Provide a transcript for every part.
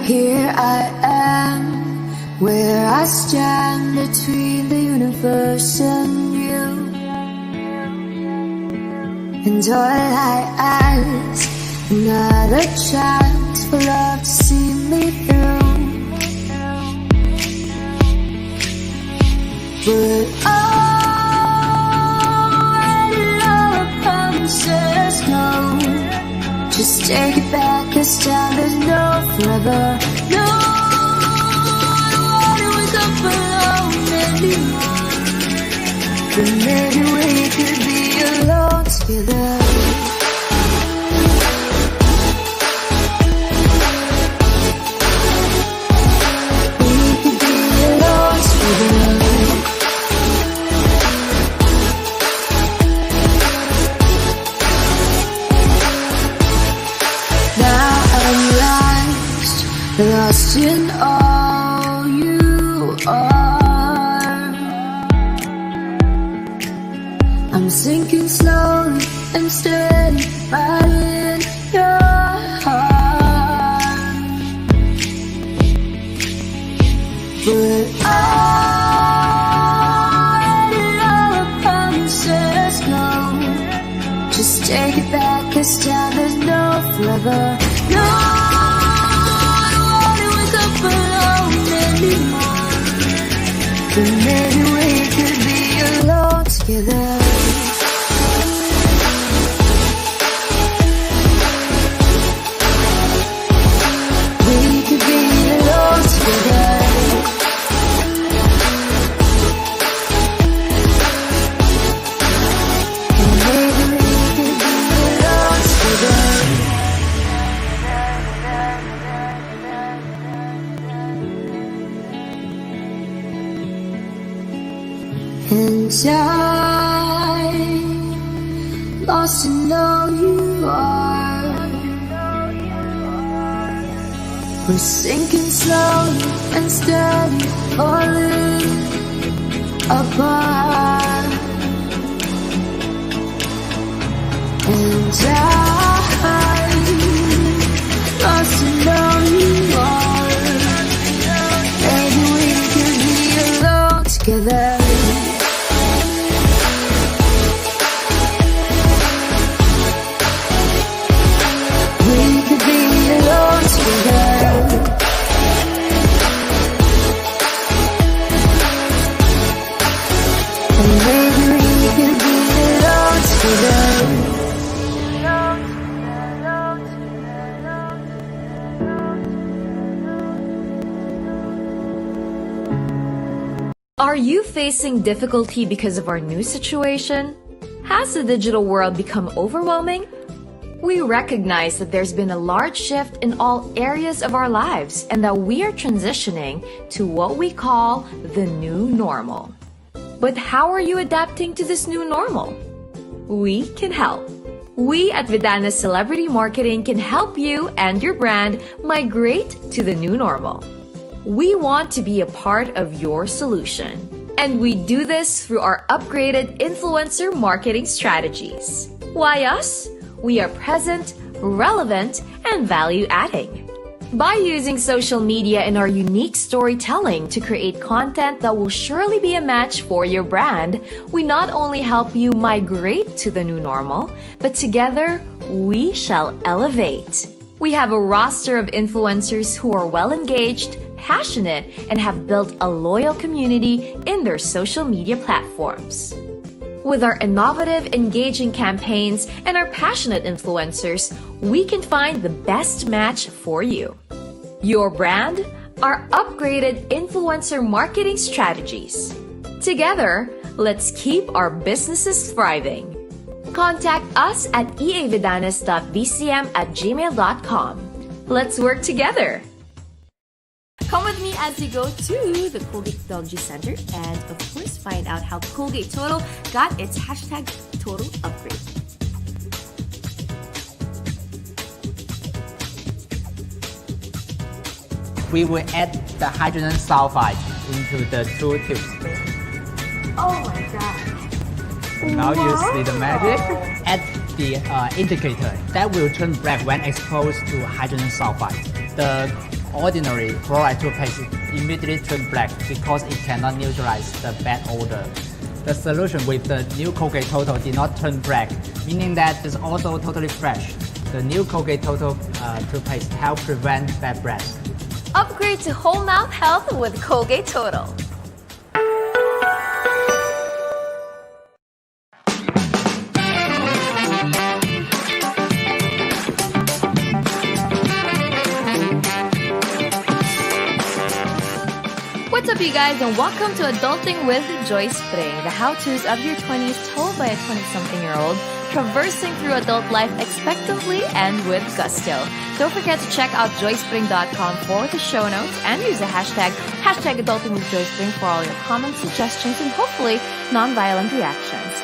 Here I am, where I stand between the universe and you. And all I ask, another chance for love to see me through. But when love promises go, just take it back, 'cause time is no forever. No, I don't wanna wake up alone anymore. But maybe we could be alone together. We could be alone together. Lost in all you are. I'm sinking slowly and steady right in your heart. But all our promises go, just take it back, 'cause time is no forever. No, but maybe we could be alone together. We could be alone together. And maybe we could be alone together. And I'm lost in all you are. We're sinking slowly and steady, falling apart. And I'm lost in all you are. Maybe we could be alone together. Are you facing difficulty because of our new situation? Has the digital world become overwhelming? We recognize that there's been a large shift in all areas of our lives and that we are transitioning to what we call the new normal. But how are you adapting to this new normal? We can help. We at Vidana Celebrity Marketing can help you and your brand migrate to the new normal. We want to be a part of your solution, and we do this through our upgraded influencer marketing strategies. Why us? We are present, relevant, and value-adding. By using social media and our unique storytelling to create content that will surely be a match for your brand, we not only help you migrate to the new normal, but together we shall elevate. We have a roster of influencers who are well-engaged, passionate, and have built a loyal community in their social media platforms. With our innovative, engaging campaigns and our passionate influencers, we can find the best match for you. Your brand, our upgraded influencer marketing strategies. Together, let's keep our businesses thriving. Contact us at eavidanas.vcm@gmail.com. Let's work together. Come with me as we go to the Colgate Dog Juice Center and, of course, find out how Colgate Total got its hashtag Total Upgrade. We will add the hydrogen sulfide into the two tubes. Oh my god. Now you see the magic. Add the indicator that will turn black when exposed to hydrogen sulfide. The ordinary fluoride toothpaste immediately turn black because it cannot neutralize the bad odor. The solution with the new Colgate Total did not turn black, meaning that it's also totally fresh. The new Colgate Total toothpaste helps prevent bad breath. Upgrade to whole mouth health with Colgate Total. What's up, you guys, and welcome to Adulting with Joyce Pring, the how-tos of your 20s told by a 20-something-year-old traversing through adult life expectantly and with gusto. Don't forget to check out joyspring.com for the show notes and use the hashtag Adulting with Joyce Pring for all your comments, suggestions, and hopefully non-violent reactions.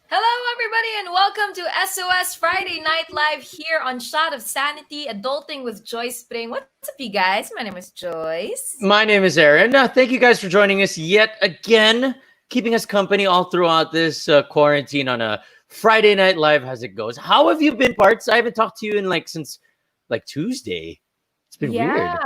Hello, everybody, and welcome to SOS Friday Night Live here on Shot of Sanity, Adulting with Joyce Pring. What's up, you guys? My name is Joyce. My name is Aaron. Thank you guys for joining us yet again, keeping us company all throughout this quarantine on a Friday Night Live as it goes. How have you been, Parts? I haven't talked to you since Tuesday. It's been weird.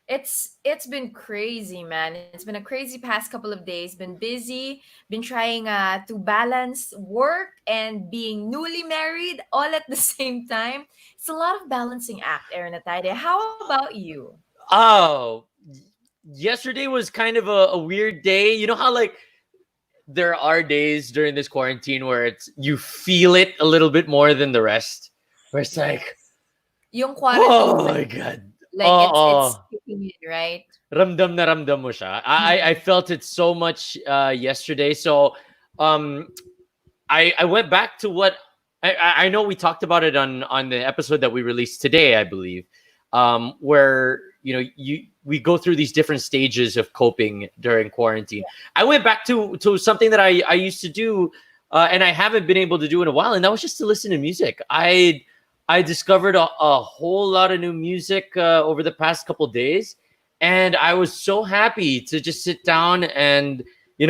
It's been crazy, man. It's been a crazy past couple of days. Been busy, been trying to balance work and being newly married all at the same time. It's a lot of balancing act, Aaron Atayde. How about you? Oh, yesterday was kind of a weird day. You know how there are days during this quarantine where you feel it a little bit more than the rest. Where it's Yung quarantine. Oh my God. It's kicking in, right? Ramdam na ramdam mo siya. I felt it so much yesterday. So I went back to what I know we talked about it on the episode that we released today, I believe, where we go through these different stages of coping during quarantine. I went back to something that I used to do and I haven't been able to do in a while, and that was just to listen to music. I discovered a whole lot of new music over the past couple days, and I was so happy to just sit down and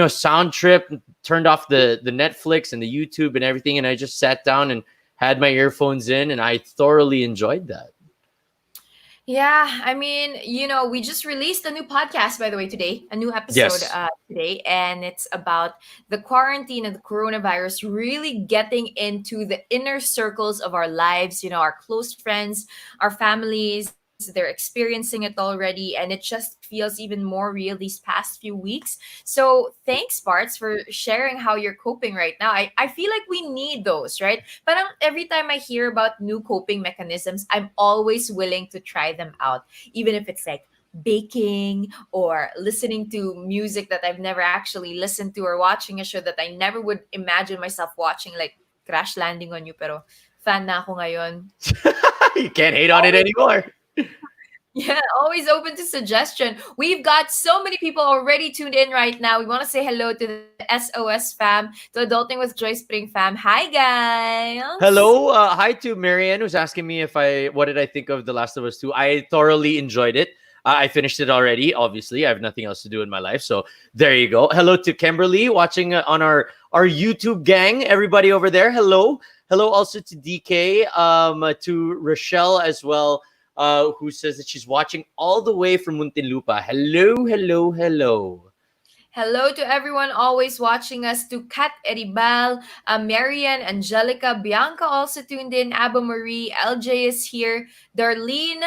sound trip, turned off the Netflix and the YouTube and everything, and I just sat down and had my earphones in, and I thoroughly enjoyed that. Yeah, I mean, we just released a new podcast, by the way, today, a new episode today, and it's about the quarantine and the coronavirus really getting into the inner circles of our lives, our close friends, our families. They're experiencing it already, and it just feels even more real these past few weeks. So thanks, Barts, for sharing how you're coping right now. I feel like we need those, right? But every time I hear about new coping mechanisms, I'm always willing to try them out, even if it's like baking or listening to music that I've never actually listened to, or watching a show that I never would imagine myself watching, like Crash Landing on You. Pero fan na ako ngayon. You can't hate on it anymore. Yeah, always open to suggestion. We've got so many people already tuned in right now. We want to say hello to the SOS fam, to Adulting with Joyce Pring fam. Hi, guys. Hello. Hi to Marianne, who's asking me what did I think of The Last of Us 2. I thoroughly enjoyed it. I finished it already. Obviously, I have nothing else to do in my life. So there you go. Hello to Kimberly watching on our YouTube gang. Everybody over there. Hello. Hello also to DK, to Rochelle as well. Who says that she's watching all the way from Muntinlupa. Hello, hello, hello. Hello to everyone always watching us, to Kat Eribal, Marian, Angelica, Bianca also tuned in, Abba Marie, LJ is here, Darlene,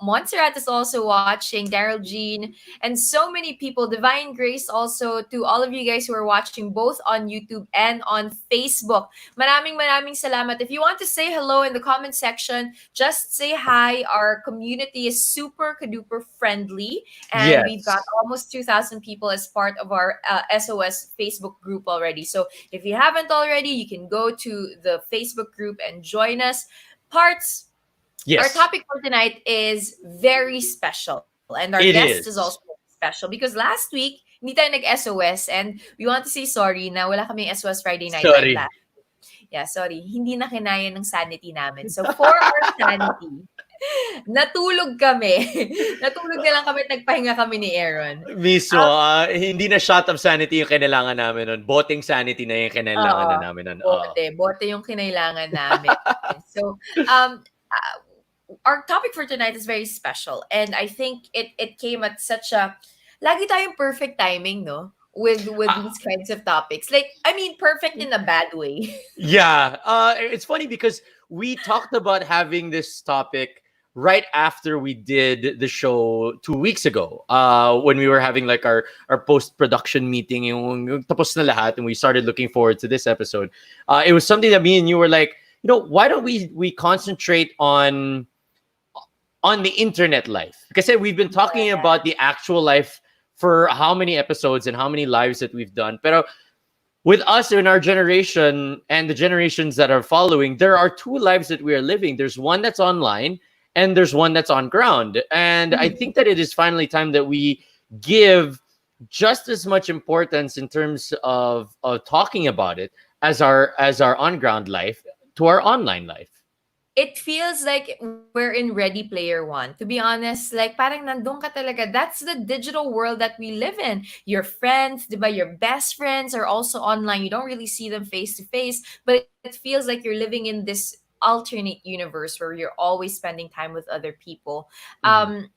Montserrat is also watching, Daryl Jean, and so many people, Divine Grace also, to all of you guys who are watching both on YouTube and on Facebook. Maraming salamat. If you want to say hello in the comment section, just say hi. Our community is super duper friendly, and we've got almost 2,000 people as part of our SOS Facebook group already. So if you haven't already, you can go to the Facebook group and join us. Parts. Yes. Our topic for tonight is very special, and our guest is also special because last week hindi tayo nag-SOS, and we want to say sorry na wala kaming SOS Friday night. Sorry. Yeah, sorry. Hindi na kinaya ng sanity namin. So for our sanity, Natulog kami. Natulog na lang kami, nagpahinga kami ni Aaron. Mismo, hindi na shot of sanity yung kailangan namin nun. Boteng sanity na yung kailangan Oo, na namin nun. Oo. bote yung kinailangan namin. So, our topic for tonight is very special, and I think it came at such a lagi tayong perfect timing, no? With Ah, these kinds of topics. Like, I mean, perfect in a bad way. yeah, it's funny because we talked about having this topic right after we did the show 2 weeks ago. When we were having like our post production meeting, yung tapos na lahat, and we started looking forward to this episode. It was something that me and you were like, why don't we concentrate on the internet life? Because we've been talking about the actual life for how many episodes and how many lives that we've done. Pero with us in our generation and the generations that are following, there are two lives that we are living. There's one that's online and there's one that's on ground. And I think that it is finally time that we give just as much importance in terms of talking about it as our on ground life to our online life. It feels like we're in Ready Player One. To be honest, like parang nandun ka talaga. That's the digital world that we live in. Your friends, diba, your best friends are also online. You don't really see them face to face, but it feels like you're living in this alternate universe where you're always spending time with other people. Mhm.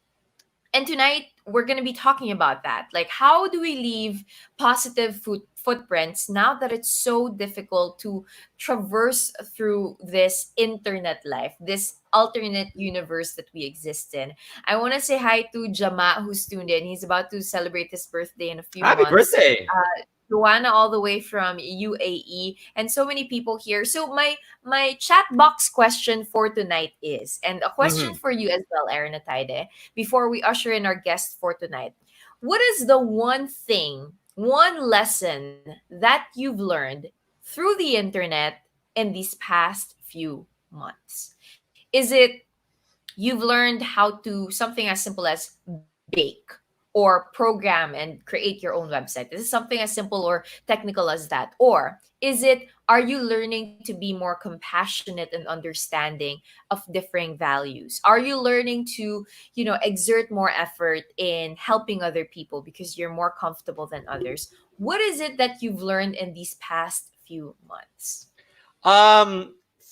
And tonight we're going to be talking about that. Like, how do we leave positive footprints now that it's so difficult to traverse through this internet life, this alternate universe that we exist in? I want to say hi to Jama, who's tuned in. He's about to celebrate his birthday in a few Happy months. birthday! Joanna all the way from UAE, and so many people here. So my chat box question for tonight is, and a question Mhm. for you as well, Aaron Ataide, before we usher in our guest for tonight. What is the one thing, one lesson that you've learned through the internet in these past few months? Is it you've learned how to something as simple as bake or program and create your own website? This is something as simple or technical as that. Or is it, are you learning to be more compassionate and understanding of differing values? Are you learning to, exert more effort in helping other people because you're more comfortable than others? What is it that you've learned in these past few months?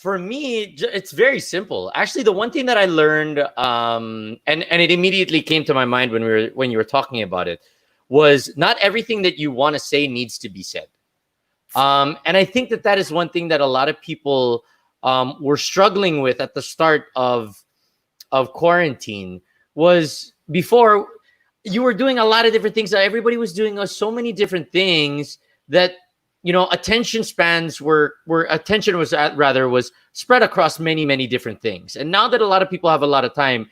For me, it's very simple. Actually, the one thing that I learned, and it immediately came to my mind when you were talking about it, was not everything that you want to say needs to be said. And I think that that is one thing that a lot of people were struggling with at the start of quarantine. Was before you were doing a lot of different things. Everybody was doing so many different things that attention spans were attention was at, rather was spread across many different things. And now that a lot of people have a lot of time,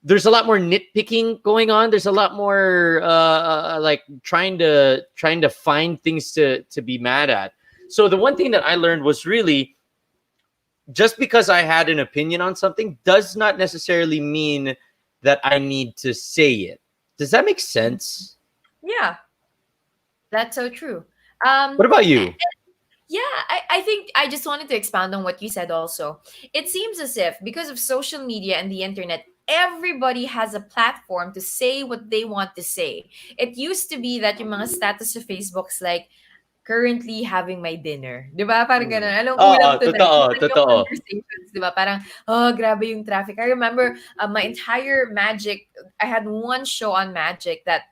there's a lot more nitpicking going on. There's a lot more like trying to find things to be mad at. So the one thing that I learned was really, just because I had an opinion on something does not necessarily mean that I need to say it. Does that make sense? Yeah, that's so true. What about you? Yeah, I think I just wanted to expound on what you said also. It seems as if because of social media and the internet, everybody has a platform to say what they want to say. It used to be that yung mga status sa Facebook's like, currently having my dinner. Di ba? Parang ganun. Anong Oo, ulam tonight? totoo, Ganun yung totoo. conversations, di ba? Parang, oh, grabe yung traffic. I remember my entire Magic, I had one show on Magic that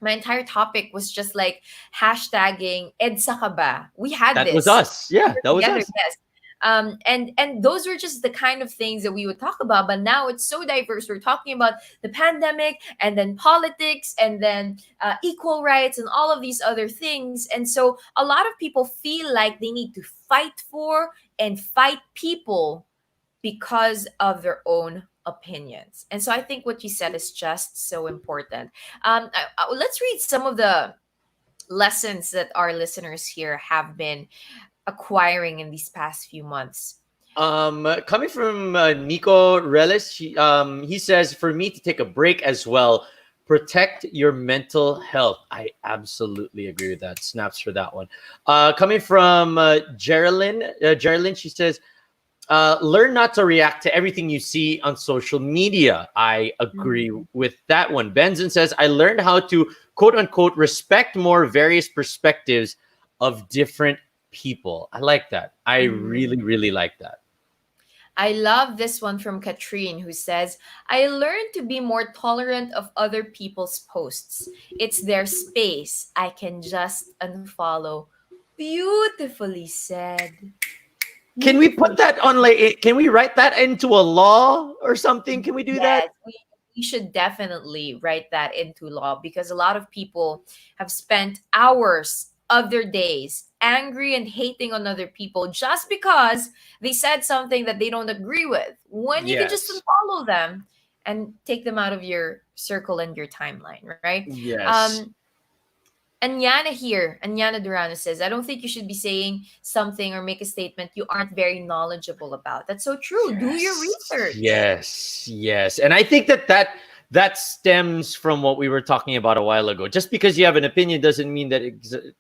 my entire topic was just like hashtagging EDSA ka ba? We had That was this us. Yeah, that was together, us. yes. And those were just the kind of things that we would talk about. But now it's so diverse. We're talking about the pandemic and then politics and then equal rights and all of these other things. And so a lot of people feel like they need to fight for and fight people because of their own opinions. And so I think what you said is just so important. Let's read some of the lessons that our listeners here have been acquiring in these past few months. Coming from Nico Relis, he says, for me to take a break as well, protect your mental health. I absolutely agree with that. Snaps for that one. Coming from Geraldine, she says, Learn not to react to everything you see on social media. I agree with that one. Benson says, I learned how to quote unquote respect more various perspectives of different people. I like that. I really, really like that. I love this one from Katrine, who says, I learned to be more tolerant of other people's posts. It's their space. I can just unfollow. Beautifully said. Can we put that on like? Can we write that into a law or something? Can we do that? Yes, we should definitely write that into law, because a lot of people have spent hours of their days angry and hating on other people just because they said something that they don't agree with. When you can just Yes. unfollow them and take them out of your circle and your timeline, right? Yes. Um, Anyana here, Anyana Durano says, I don't think you should be saying something or make a statement you aren't very knowledgeable about. That's so true. Do your research. Yes, yes. And I think that stems from what we were talking about a while ago. Just because you have an opinion doesn't mean that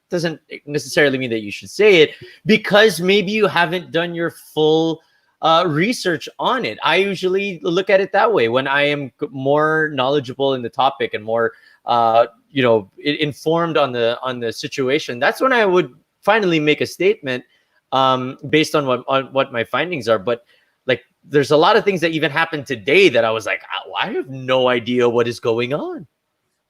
doesn't necessarily mean that you should say it, because maybe you haven't done your full research on it. I usually look at it that way. When I am more knowledgeable in the topic and more informed on the situation, that's when I would finally make a statement based on what my findings are. But like, there's a lot of things that even happened today that I was like, I have no idea what is going on.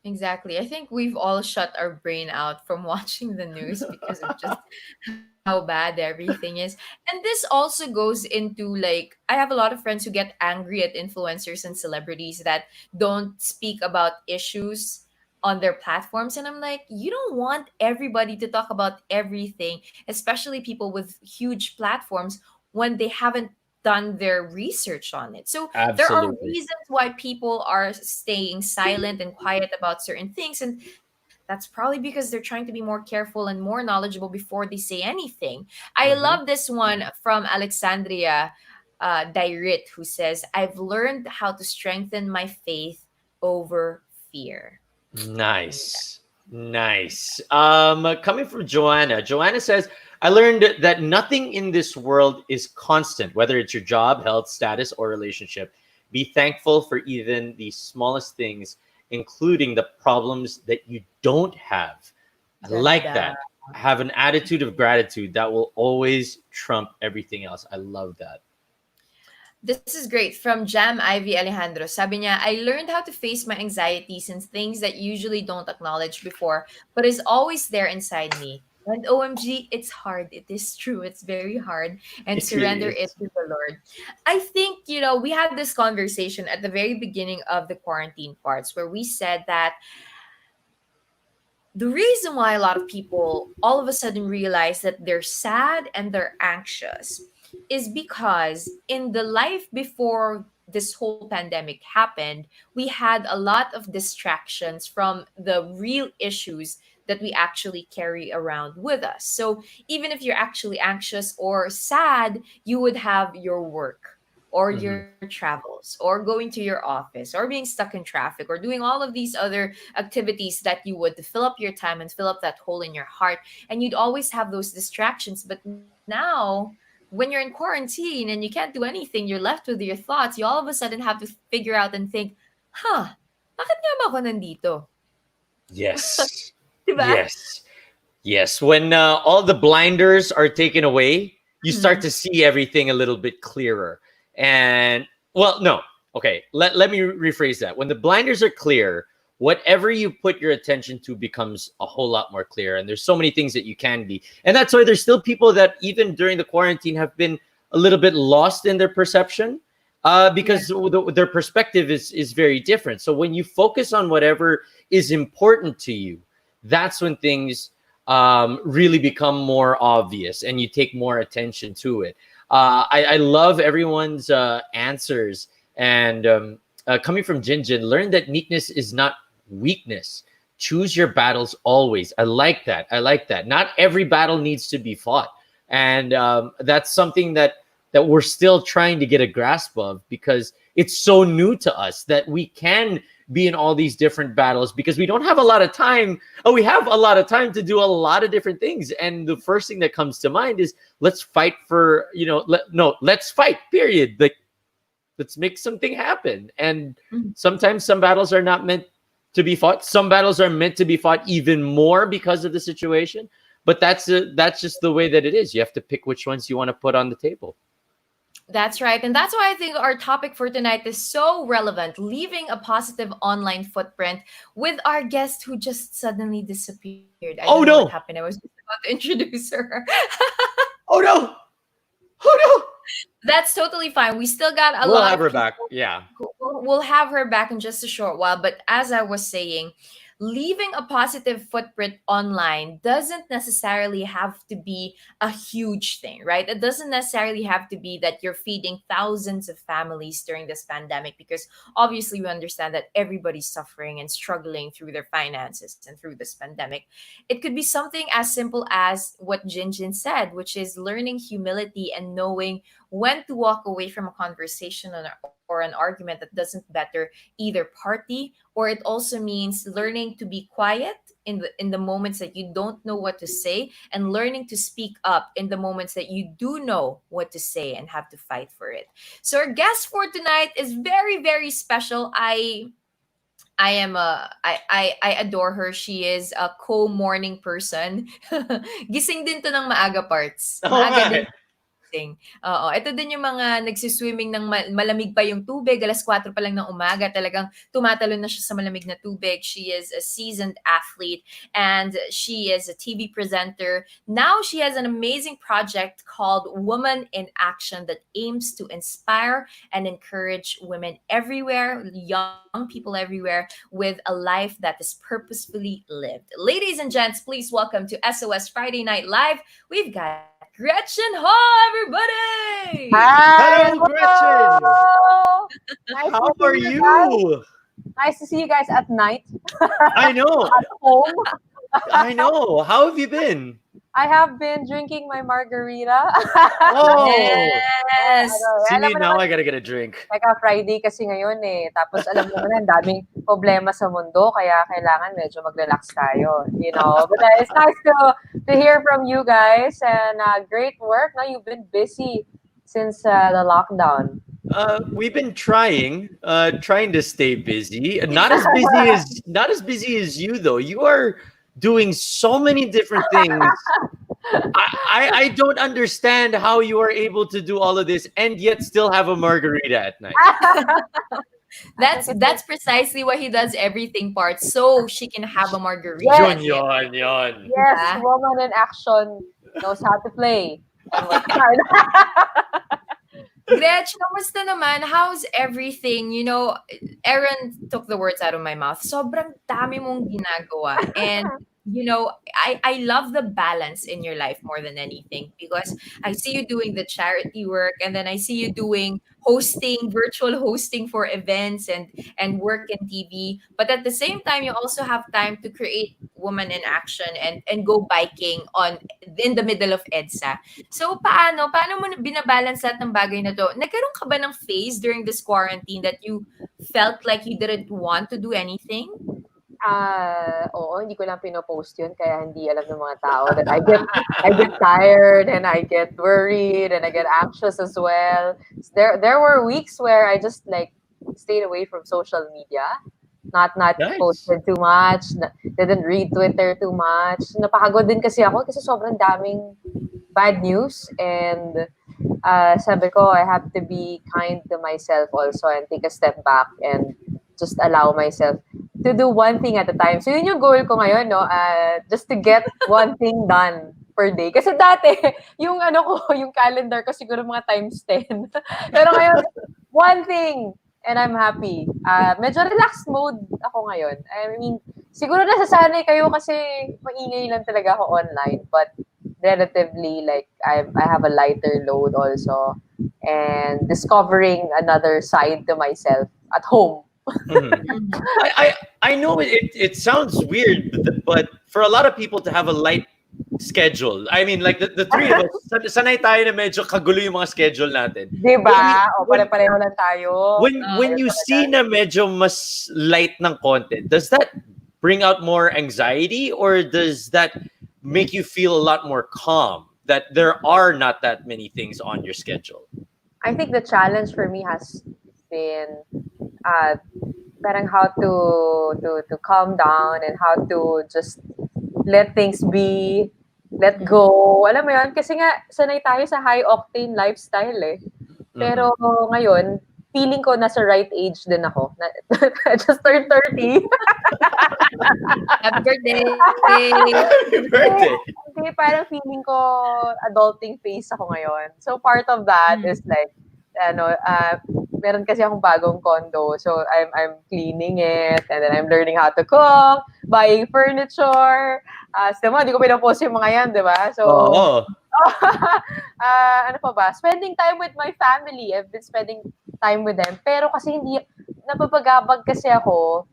Exactly. I think we've all shut our brain out from watching the news because of just how bad everything is. And this also goes into, like, I have a lot of friends who get angry at influencers and celebrities that don't speak about issues on their platforms. And I'm like, you don't want everybody to talk about everything, especially people with huge platforms, when they haven't done their research on it. So there are Absolutely. reasons why people are staying silent and quiet about certain things. And that's probably because they're trying to be more careful and more knowledgeable before they say anything. I love Mhm. this one from Alexandria Dairit, who says, I've learned how to strengthen my faith over fear. Nice. Nice. Coming from Joanna. Joanna says, I learned that nothing in this world is constant, whether it's your job, health, status, or relationship. Be thankful for even the smallest things, including the problems that you don't have. I like Ganda. that. Have an attitude of gratitude that will always trump everything else. I love that. This is great from Jam Ivy Alejandro. Sabi niya, I learned how to face my anxieties and things that usually don't acknowledge before, but is always there inside me. And OMG, it's hard. It is true. It's very hard. And It really surrender it is. to the Lord. I think, we had this conversation at the very beginning of the quarantine parts where we said that the reason why a lot of people all of a sudden realize that they're sad and they're anxious is because in the life before this whole pandemic happened, we had a lot of distractions from the real issues that we actually carry around with us. So even if you're actually anxious or sad, you would have your work or Mhm. your travels or going to your office or being stuck in traffic or doing all of these other activities that you would to fill up your time and fill up that hole in your heart. And you'd always have those distractions. But now, when you're in quarantine and you can't do anything, you're left with your thoughts, you all of a sudden have to figure out and think, huh, bakit nga ba ako nandito? Yes. Diba? Yes. Yes. When all the blinders are taken away, you start Mhm. to see everything a little bit clearer. And well, no. Okay. Let me rephrase that. When the blinders are clear, whatever you put your attention to becomes a whole lot more clear. And there's so many things that you can be. And that's why there's still people that even during the quarantine have been a little bit lost in their perception. Yeah. Because their perspective is very different. So when you focus on whatever is important to you, that's when things really become more obvious and you take more attention to it. I love everyone's answers. And coming from Jinjin, learn that meekness is not weakness. Choose your battles always. I like that. I like that. Not every battle needs to be fought. And that's something that we're still trying to get a grasp of, because it's so new to us that we can be in all these different battles because we don't have a lot of time. Oh, we have a lot of time to do a lot of different things. And the first thing that comes to mind is let's fight for, let's fight, period. Like, let's make something happen. And sometimes some battles are not meant to be fought. Some battles are meant to be fought even more because of the situation. But that's just the way that it is. You have to pick which ones you want to put on the table. That's right. And that's why I think our topic for tonight is so relevant, leaving a positive online footprint with our guest who just suddenly disappeared. I don't know what no. happened. I was just about to introduce her. Oh no. Oh no. That's totally fine. We still got a We'll lot have of her people. back. Yeah. We'll have her back in just a short while. But as I was saying, leaving a positive footprint online doesn't necessarily have to be a huge thing, right? It doesn't necessarily have to be that you're feeding thousands of families during this pandemic, because obviously we understand that everybody's suffering and struggling through their finances and through this pandemic. It could be something as simple as what Jinjin said, which is learning humility and knowing when to walk away from a conversation or an argument that doesn't better either party. Or it also means learning to be quiet in the moments that you don't know what to say, and learning to speak up in the moments that you do know what to say and have to fight for it. So our guest for tonight is very, very special. I adore her. She is a co-morning person. Gising din to ng maaga parts. Oh Maaga din my. gising. Oo, ito din yung mga nagsiswimming ng malamig pa yung tubig, alas 4 pa lang ng umaga, talagang tumatalon na siya sa malamig na tubig. She is a seasoned athlete and she is a TV presenter. Now she has an amazing project called Woman in Action that aims to inspire and encourage women everywhere, young people everywhere, with a life that is purposefully lived. Ladies and gents, please welcome to SOS Friday Night Live. We've got Gretchen Ho, everybody! Hi! Hello, Gretchen. Hello! Nice How to see are guys. you? Nice to see you guys at night I know. at home. I know. How have you been? I have been drinking my margarita. Oh, Yes! see Alam me mo now. naman, I gotta get a drink. Teka, Friday kasi ngayon eh. Tapos alam mo naman, ang daming problema sa mundo, kaya kailangan medyo mag-relax tayo, you know. But it's nice to hear from you guys, and great work. Now you've been busy since the lockdown. We've been trying to stay busy. Not as busy as you though. You are doing so many different things. I don't understand how you are able to do all of this and yet still have a margarita at night. That's precisely why he does everything part, so she can have a margarita. Yes. Yon. Yes, Yeah. woman in action knows how to play. And work hard. Gretch, kamusta naman? How's everything? You know, Aaron took the words out of my mouth. Sobrang dami mong ginagawa. And, you know, I love the balance in your life more than anything, because I see you doing the charity work, and then I see you doing virtual hosting for events and work in TV. But at the same time, you also have time to create Woman in Action and go biking in the middle of EDSA. So paano mo binabalance lahat ng bagay na to? Nagkaroon ka ba ng phase during this quarantine that you felt like you didn't want to do anything? Oo, hindi ko lang pinopost yun, kaya hindi alam ng mga tao that I get tired and I get worried and I get anxious as well. There were weeks where I just like stayed away from social media. Not Nice. posted too much, didn't read Twitter too much. Napakagod din kasi ako kasi sobrang daming bad news, and sabi ko I have to be kind to myself also and take a step back and just allow myself to do one thing at a time. So yun yung goal ko ngayon, no? Just to get one thing done per day. Kasi dati, yung yung calendar ko siguro mga times 10. Pero ngayon, one thing. And I'm happy. Medyo relaxed mode ako ngayon. I mean, siguro nasasanay kayo kasi maingay lang talaga ako online. But relatively, like, I have a lighter load also. And discovering another side to myself at home. Mhm. I know it sounds weird, but for a lot of people to have a light schedule. I mean, like the three of us, sanay tayo na medyo kagulo yung mga schedule natin. Di When you, ba? O, when, pare-pareho lang tayo. when Ayun you talaga. see na medyo mas light ng konti, does that bring out more anxiety or does that make you feel a lot more calm that there are not that many things on your schedule? I think the challenge for me has been uh, parang how to calm down and how to just let things be, let go. Alam mo yun? Kasi nga, sanay tayo sa high-octane lifestyle eh. Pero ngayon, feeling ko nasa right age din ako. I just turned 30. Happy birthday! Happy birthday! Hindi, parang feeling ko adulting phase ako ngayon. So part of that is like, meron kasi akong bagong condo. So I'm cleaning it and then I'm learning how to cook, buying furniture. So di ko pinapost yung mga yan, di ba? So, Oo. ano pa ba? Spending time with my family. I've been spending time with them. Pero kasi hindi, napapagabag kasi ako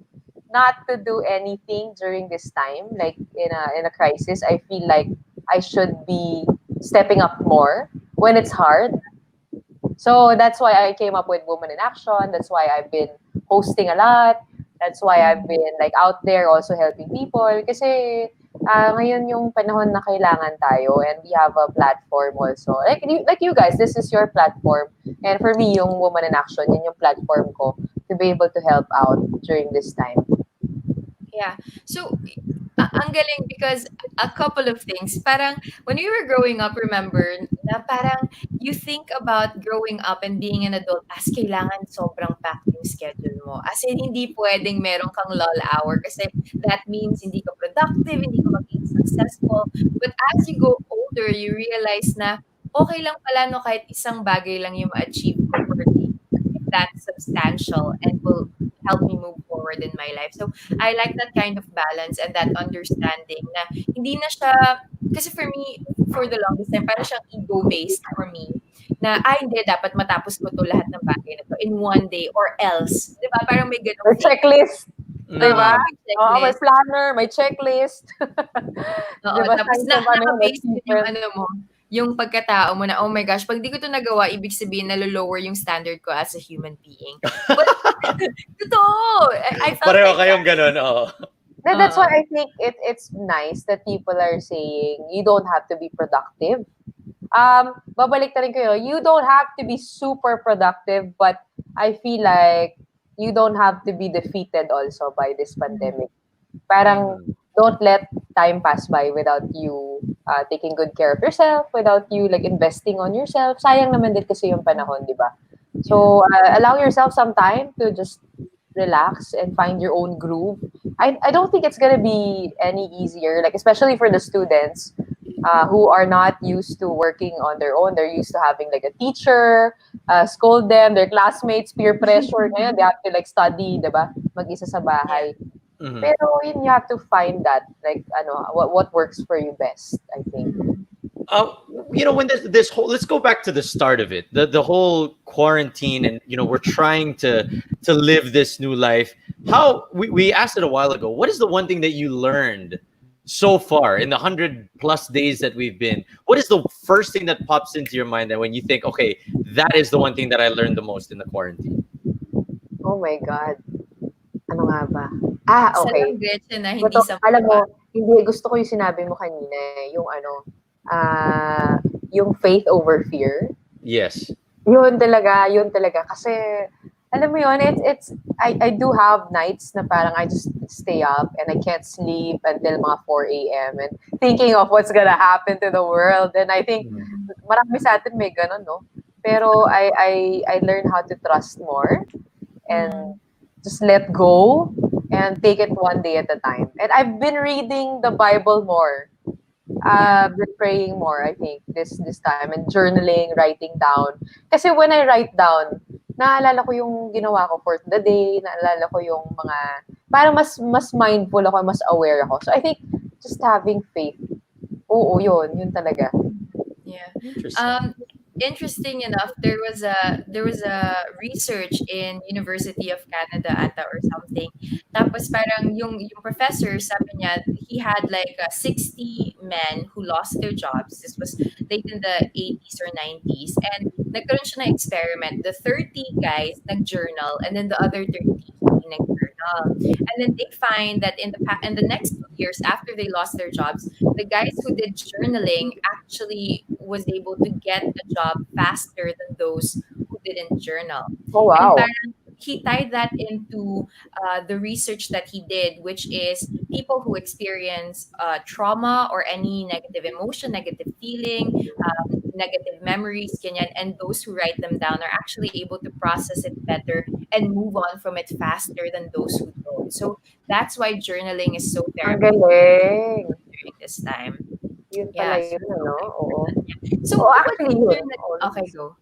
not to do anything during this time. Like in a crisis, I feel like I should be stepping up more when it's hard. So that's why I came up with Women in Action. That's why I've been hosting a lot. That's why I've been like out there also helping people. Kasi ngayon yung panahon na kailangan tayo and we have a platform also. Like you guys, this is your platform. And for me, yung Woman in Action, yun yung platform ko to be able to help out during this time. Yeah. So, ang galing because a couple of things. Parang when we were growing up, remember, na parang you think about growing up and being an adult as kailangan sobrang packed yung schedule mo. As in, hindi pwedeng meron kang lull hour kasi that means hindi ka productive, hindi ka maging successful. But as you go older, you realize na okay lang pala no kahit isang bagay lang yung ma-achieve ko per day. If that's substantial and will help me move forward in my life. So, I like that kind of balance and that understanding na hindi na siya, kasi for me, for the longest time, parang siyang ego-based for me. Na, hindi, dapat matapos ko to lahat ng bagay na to in one day or else. Di ba? Parang may ganong May checklist. Di ba? may May checklist. planner, may checklist. Oo, Di ba? tapos Signs of ano, naka-base din yung achievement. ano mo, yung pagkatao mo na, oh my gosh, pag di ko to nagawa, ibig sabihin na lower yung standard ko as a human being. But, totoo! I felt Pareho like kayong ganun, oo. That's why I think it's nice that people are saying you don't have to be productive. Babalik na rin ko yun. You don't have to be super productive, but I feel like you don't have to be defeated also by this pandemic. Parang don't let time pass by without you taking good care of yourself, without you like investing on yourself. Sayang naman din kasi yung panahon, di ba? So allow yourself some time to just relax and find your own groove. I don't think it's gonna be any easier, like especially for the students who are not used to working on their own. They're used to having like a teacher, scold them, their classmates, peer pressure. Ngayon, they have to like study, diba? Mag-isa sa bahay. Pero you have to find that, like, what works for you best, I think. When this whole, let's go back to the start of it, the whole quarantine, and we're trying to live this new life. How we asked it a while ago. What is the one thing that you learned so far in the 100+ days that we've been? What is the first thing that pops into your mind that when you think, okay, that is the one thing that I learned the most in the quarantine? Oh my God. Ano nga ba? Isa Okay. lang, Gretchen, na hindi Ito, sa alam mo, hindi, gusto ko yung sinabi mo kanina, yung faith over fear. Yes. Yun talaga. Kasi, alam mo yun, I do have nights na parang I just stay up and I can't sleep until mga 4 a.m. and thinking of what's gonna happen to the world. And I think, marami sa atin may ganun, no? Pero I learned how to trust more and just let go and take it one day at a time. And I've been reading the Bible more. Been praying more, I think, this time, and journaling, writing down. Kasi when I write down, naalala ko yung ginawa ko for the day, naalala ko yung mga, parang mas mindful ako, mas aware ako. So I think just having faith. Oo, yun talaga. Yeah. Interesting. Interesting enough, there was a research in University of Canada ata or something. Tapos parang yung professor, sabi niya, he had like 60 men who lost their jobs. This was late in the 80s or 90s. And nagkaroon siya ng experiment. The 30 guys nag-journal and then the other 30 hindi nag-journal. And then they find that in the next 2 years after they lost their jobs, the guys who did journaling actually was able to get a job faster than those who didn't journal. Oh, And wow. parang he tied that into the research that he did, which is people who experience trauma or any negative emotion, negative feeling, negative memories, ganyan, and those who write them down are actually able to process it better and move on from it faster than those who don't. So that's why journaling is so Ang therapeutic galing. during this time. Yun pala Yeah. yun, ano? Oo. So Oo, what actually, was yun. your Oo. okay, go.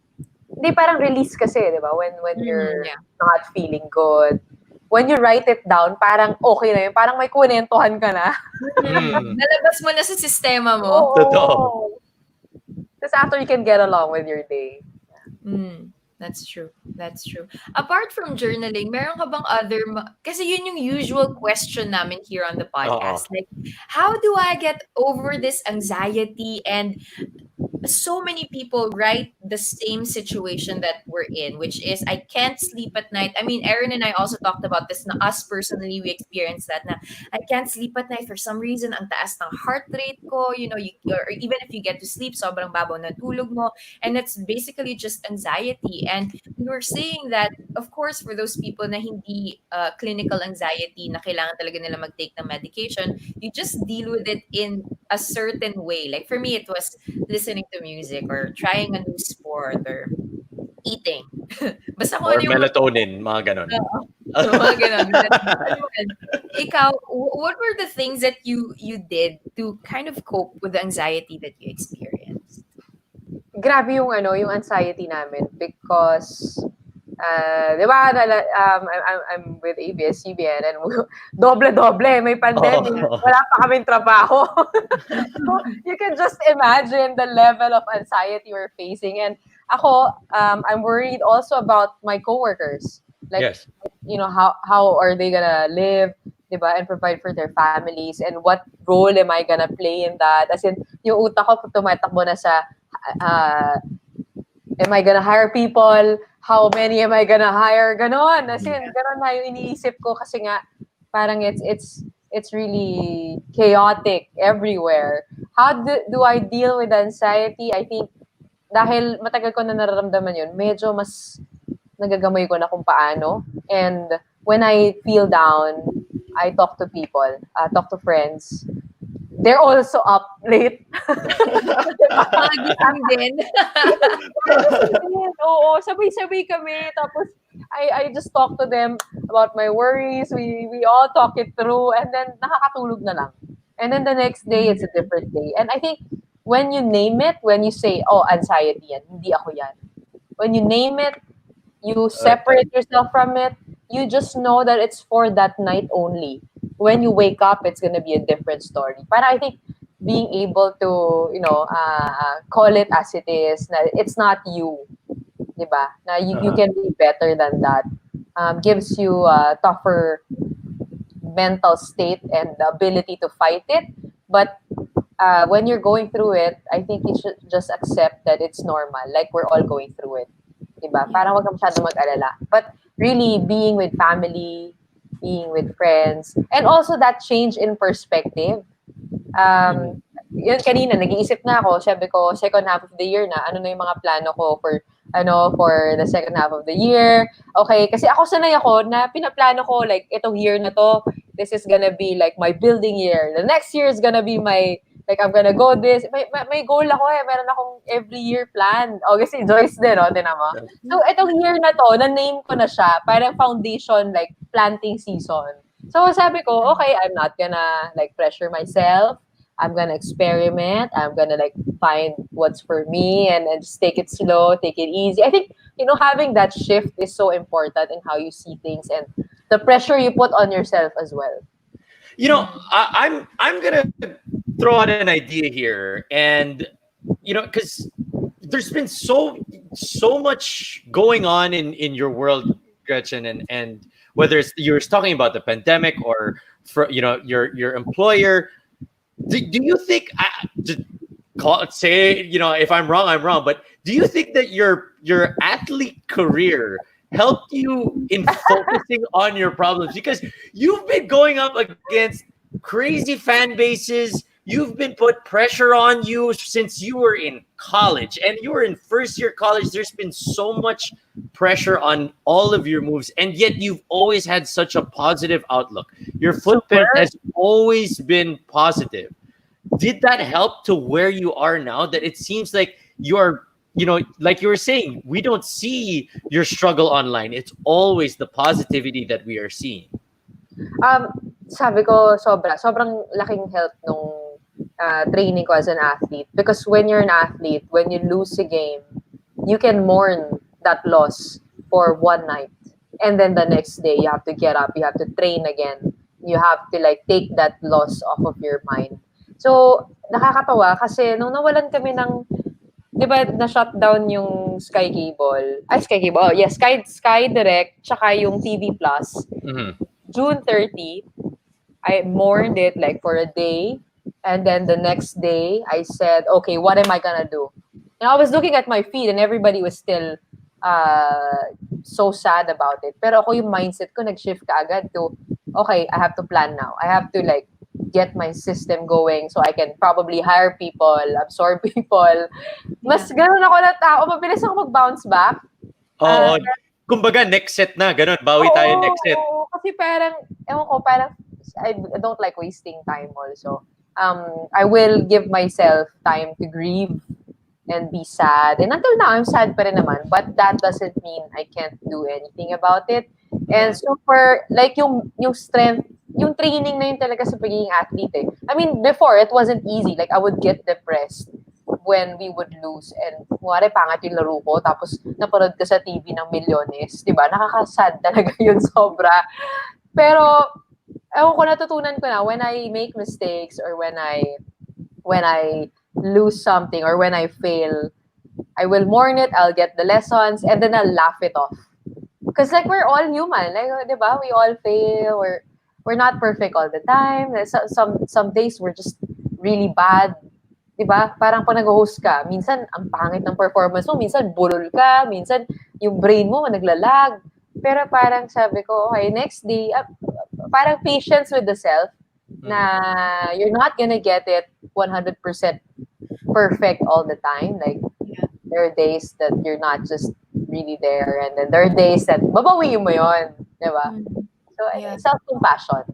Hindi, parang release kasi, di ba? When you're Yeah. not feeling good. When you write it down, parang okay na yun. Parang may kunentuhan ka na. Nalabas mo na sa sistema mo. Oo. Totoo. Tapos after you can get along with your day. That's true. That's true. Apart from journaling, meron ka bang other kasi yun yung usual question namin here on the podcast. Like, how do I get over this anxiety? And so many people write the same situation that we're in, which is I can't sleep at night. I mean, Erin and I also talked about this. Na us personally, we experienced that. Na I can't sleep at night for some reason. Ang taas ng heart rate ko. You know, or even if you get to sleep, sobrang babaw na tulog mo, and it's basically just anxiety. And we were saying that, of course, for those people na hindi clinical anxiety, na kailangan talaga nila mag-take ng medication, you just deal with it in a certain way. Like for me, it was listening to music or trying a new sport or eating. Basta kung Or ano yung melatonin, mga ganon. mga ganun. Ayun. Ikaw, what were the things that you did to kind of cope with the anxiety that you experienced? Grabe yung yung anxiety namin because di ba, I'm with ABS-CBN and doble-doble, may pandemic, wala pa kaming trabaho. So, you can just imagine the level of anxiety we're facing. And ako, I'm worried also about my coworkers. Like, Yes. you know, how are they gonna live, di ba, and provide for their families, and what role am I gonna play in that? As in, yung utak ko tumatakbo na sa am I gonna hire people? How many am I gonna hire? Ganon. As in, ganon na yung iniisip ko kasi nga, parang it's really chaotic everywhere. How do I deal with anxiety? I think, dahil matagal ko na nararamdaman yun, medyo mas nagagamay ko na kung paano. And when I feel down, I talk to people, talk to friends. They're also up late. Gising din. Oo, sabay-sabay kami. Tapos, I just talk to them about my worries. We all talk it through. And then, nakakatulog na lang. And then the next day, it's a different day. And I think, when you name it, when you say, oh, anxiety yan, hindi ako yan. When you name it, you separate yourself from it, you just know that it's for that night only. When you wake up, it's gonna be a different story. But I think being able to, call it as it is, na it's not you, diba? Na you can be better than that. Gives you a tougher mental state and the ability to fight it. But when you're going through it, I think you should just accept that it's normal. Like we're all going through it. Diba? Parang wag ka masyado mag-alala. But really, being with family, being with friends, and also that change in perspective. Yun kanina, nag-iisip na ako, sabi ko, second half of the year na, ano na yung mga plano ko for the second half of the year. Okay, kasi ako sanay ako na pinaplano ko, like, itong year na to, this is gonna be like my building year. The next year is gonna be my, like, I'm gonna go this. May goal ako meron akong every year plan. O, kasi Joyce din, tinan mo. So, itong year na to, na-name ko na siya, parang foundation, like, planting season. So, sabi ko, okay, I'm not gonna, like, pressure myself. I'm gonna experiment. I'm gonna, like, find what's for me and just take it slow, take it easy. I think, having that shift is so important in how you see things and the pressure you put on yourself as well. I'm gonna throw out an idea here, and because there's been so much going on in your world, Gretchen, and whether it's you're talking about the pandemic or for your employer, do you think just say, if I'm wrong, I'm wrong, but do you think that your athlete career helped you in focusing on your problems? Because you've been going up against crazy fan bases. You've been put pressure on you since you were in college, and you were in first year college. There's been so much pressure on all of your moves, and yet you've always had such a positive outlook. Your footprint Super. has always been positive. Did that help to where you are now, that it seems like you're, like you were saying, we don't see your struggle online, it's always the positivity that we are seeing? Sabi ko, sobrang laking help nung training ko as an athlete. Because when you're an athlete, when you lose a game, you can mourn that loss for one night. And then the next day, you have to get up, you have to train again. You have to like take that loss off of your mind. So, nakakatawa kasi nung nawalan kami ng, di ba, na-shut down yung Sky Cable, oh, yes, Sky Direct, tsaka yung TV Plus. Mm-hmm. June 30, I mourned it like for a day. And then the next day, I said, okay, what am I gonna do? And I was looking at my feed and everybody was still so sad about it. Pero ako yung mindset ko, nag-shift ka agad to, okay, I have to plan now. I have to like get my system going so I can probably hire people, absorb people. Mas ganun ako na tao. Mabilis ako mag-bounce back. Oo. Kumbaga, next set na. Ganun. Bawi tayo next set. Oo, kasi parang, ewan ko, parang, I don't like wasting time also. I will give myself time to grieve and be sad. And until now, I'm sad pa rin naman. But that doesn't mean I can't do anything about it. And so for, like, yung strength, yung training na yun talaga sa pagiging athlete eh. I mean, before, it wasn't easy. Like, I would get depressed when we would lose. And, kumari, pangat yung laro ko. Tapos, napanood ka sa TV ng milyones. Diba? Nakakasad talaga yun sobra. Pero, ewan ko, natutunan ko na, when I make mistakes or when I lose something or when I fail, I will mourn it, I'll get the lessons, and then I'll laugh it off. Because like we're all human, like, diba? We all fail. We're not perfect all the time. Some days we're just really bad. Diba? Parang pag nag-host ka, minsan ang pangit ng performance mo, minsan bulol ka, minsan yung brain mo naglalag. Pero parang sabi ko, okay, next day, parang patience with the self na you're not gonna get it 100% perfect all the time. Like, there are days that you're not just really there, and then there are days that babawiin mo yun. Diba? So, self-compassion.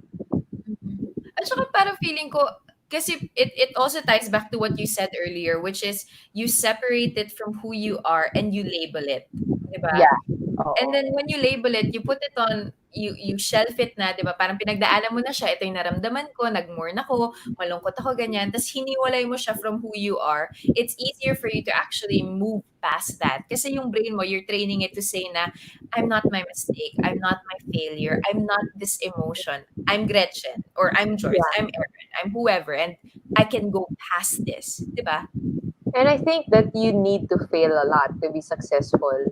At saka parang feeling ko, kasi it also ties back to what you said earlier, which is you separate it from who you are and you label it. Diba? Yeah. Oo. And then when you label it, you put it on, you shelf it na, di ba? Parang pinagdaanan mo na siya, ito yung naramdaman ko, nag-mourn ako, malungkot ako, ganyan. Tapos hiniwalay mo siya from who you are. It's easier for you to actually move past that. Kasi yung brain mo, you're training it to say na, I'm not my mistake, I'm not my failure, I'm not this emotion. I'm Gretchen, or I'm Joyce, I'm Erin, I'm whoever, and I can go past this. Di ba? And I think that you need to fail a lot to be successful.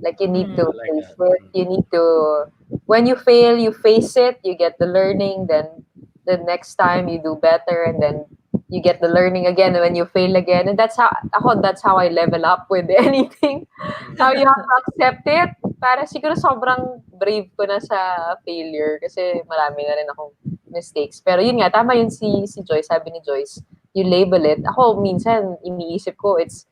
Like, you need to like face that. it. You need to, when you fail, you face it, you get the learning, then the next time you do better, and then you get the learning again, and when you fail again. And that's how I level up with anything. How you have to accept it. Para siguro sobrang brave ko na sa failure kasi marami na rin akong mistakes. Pero yun nga, tama yun si Joyce, sabi ni Joyce, you label it. Ako, minsan, iniisip ko, it's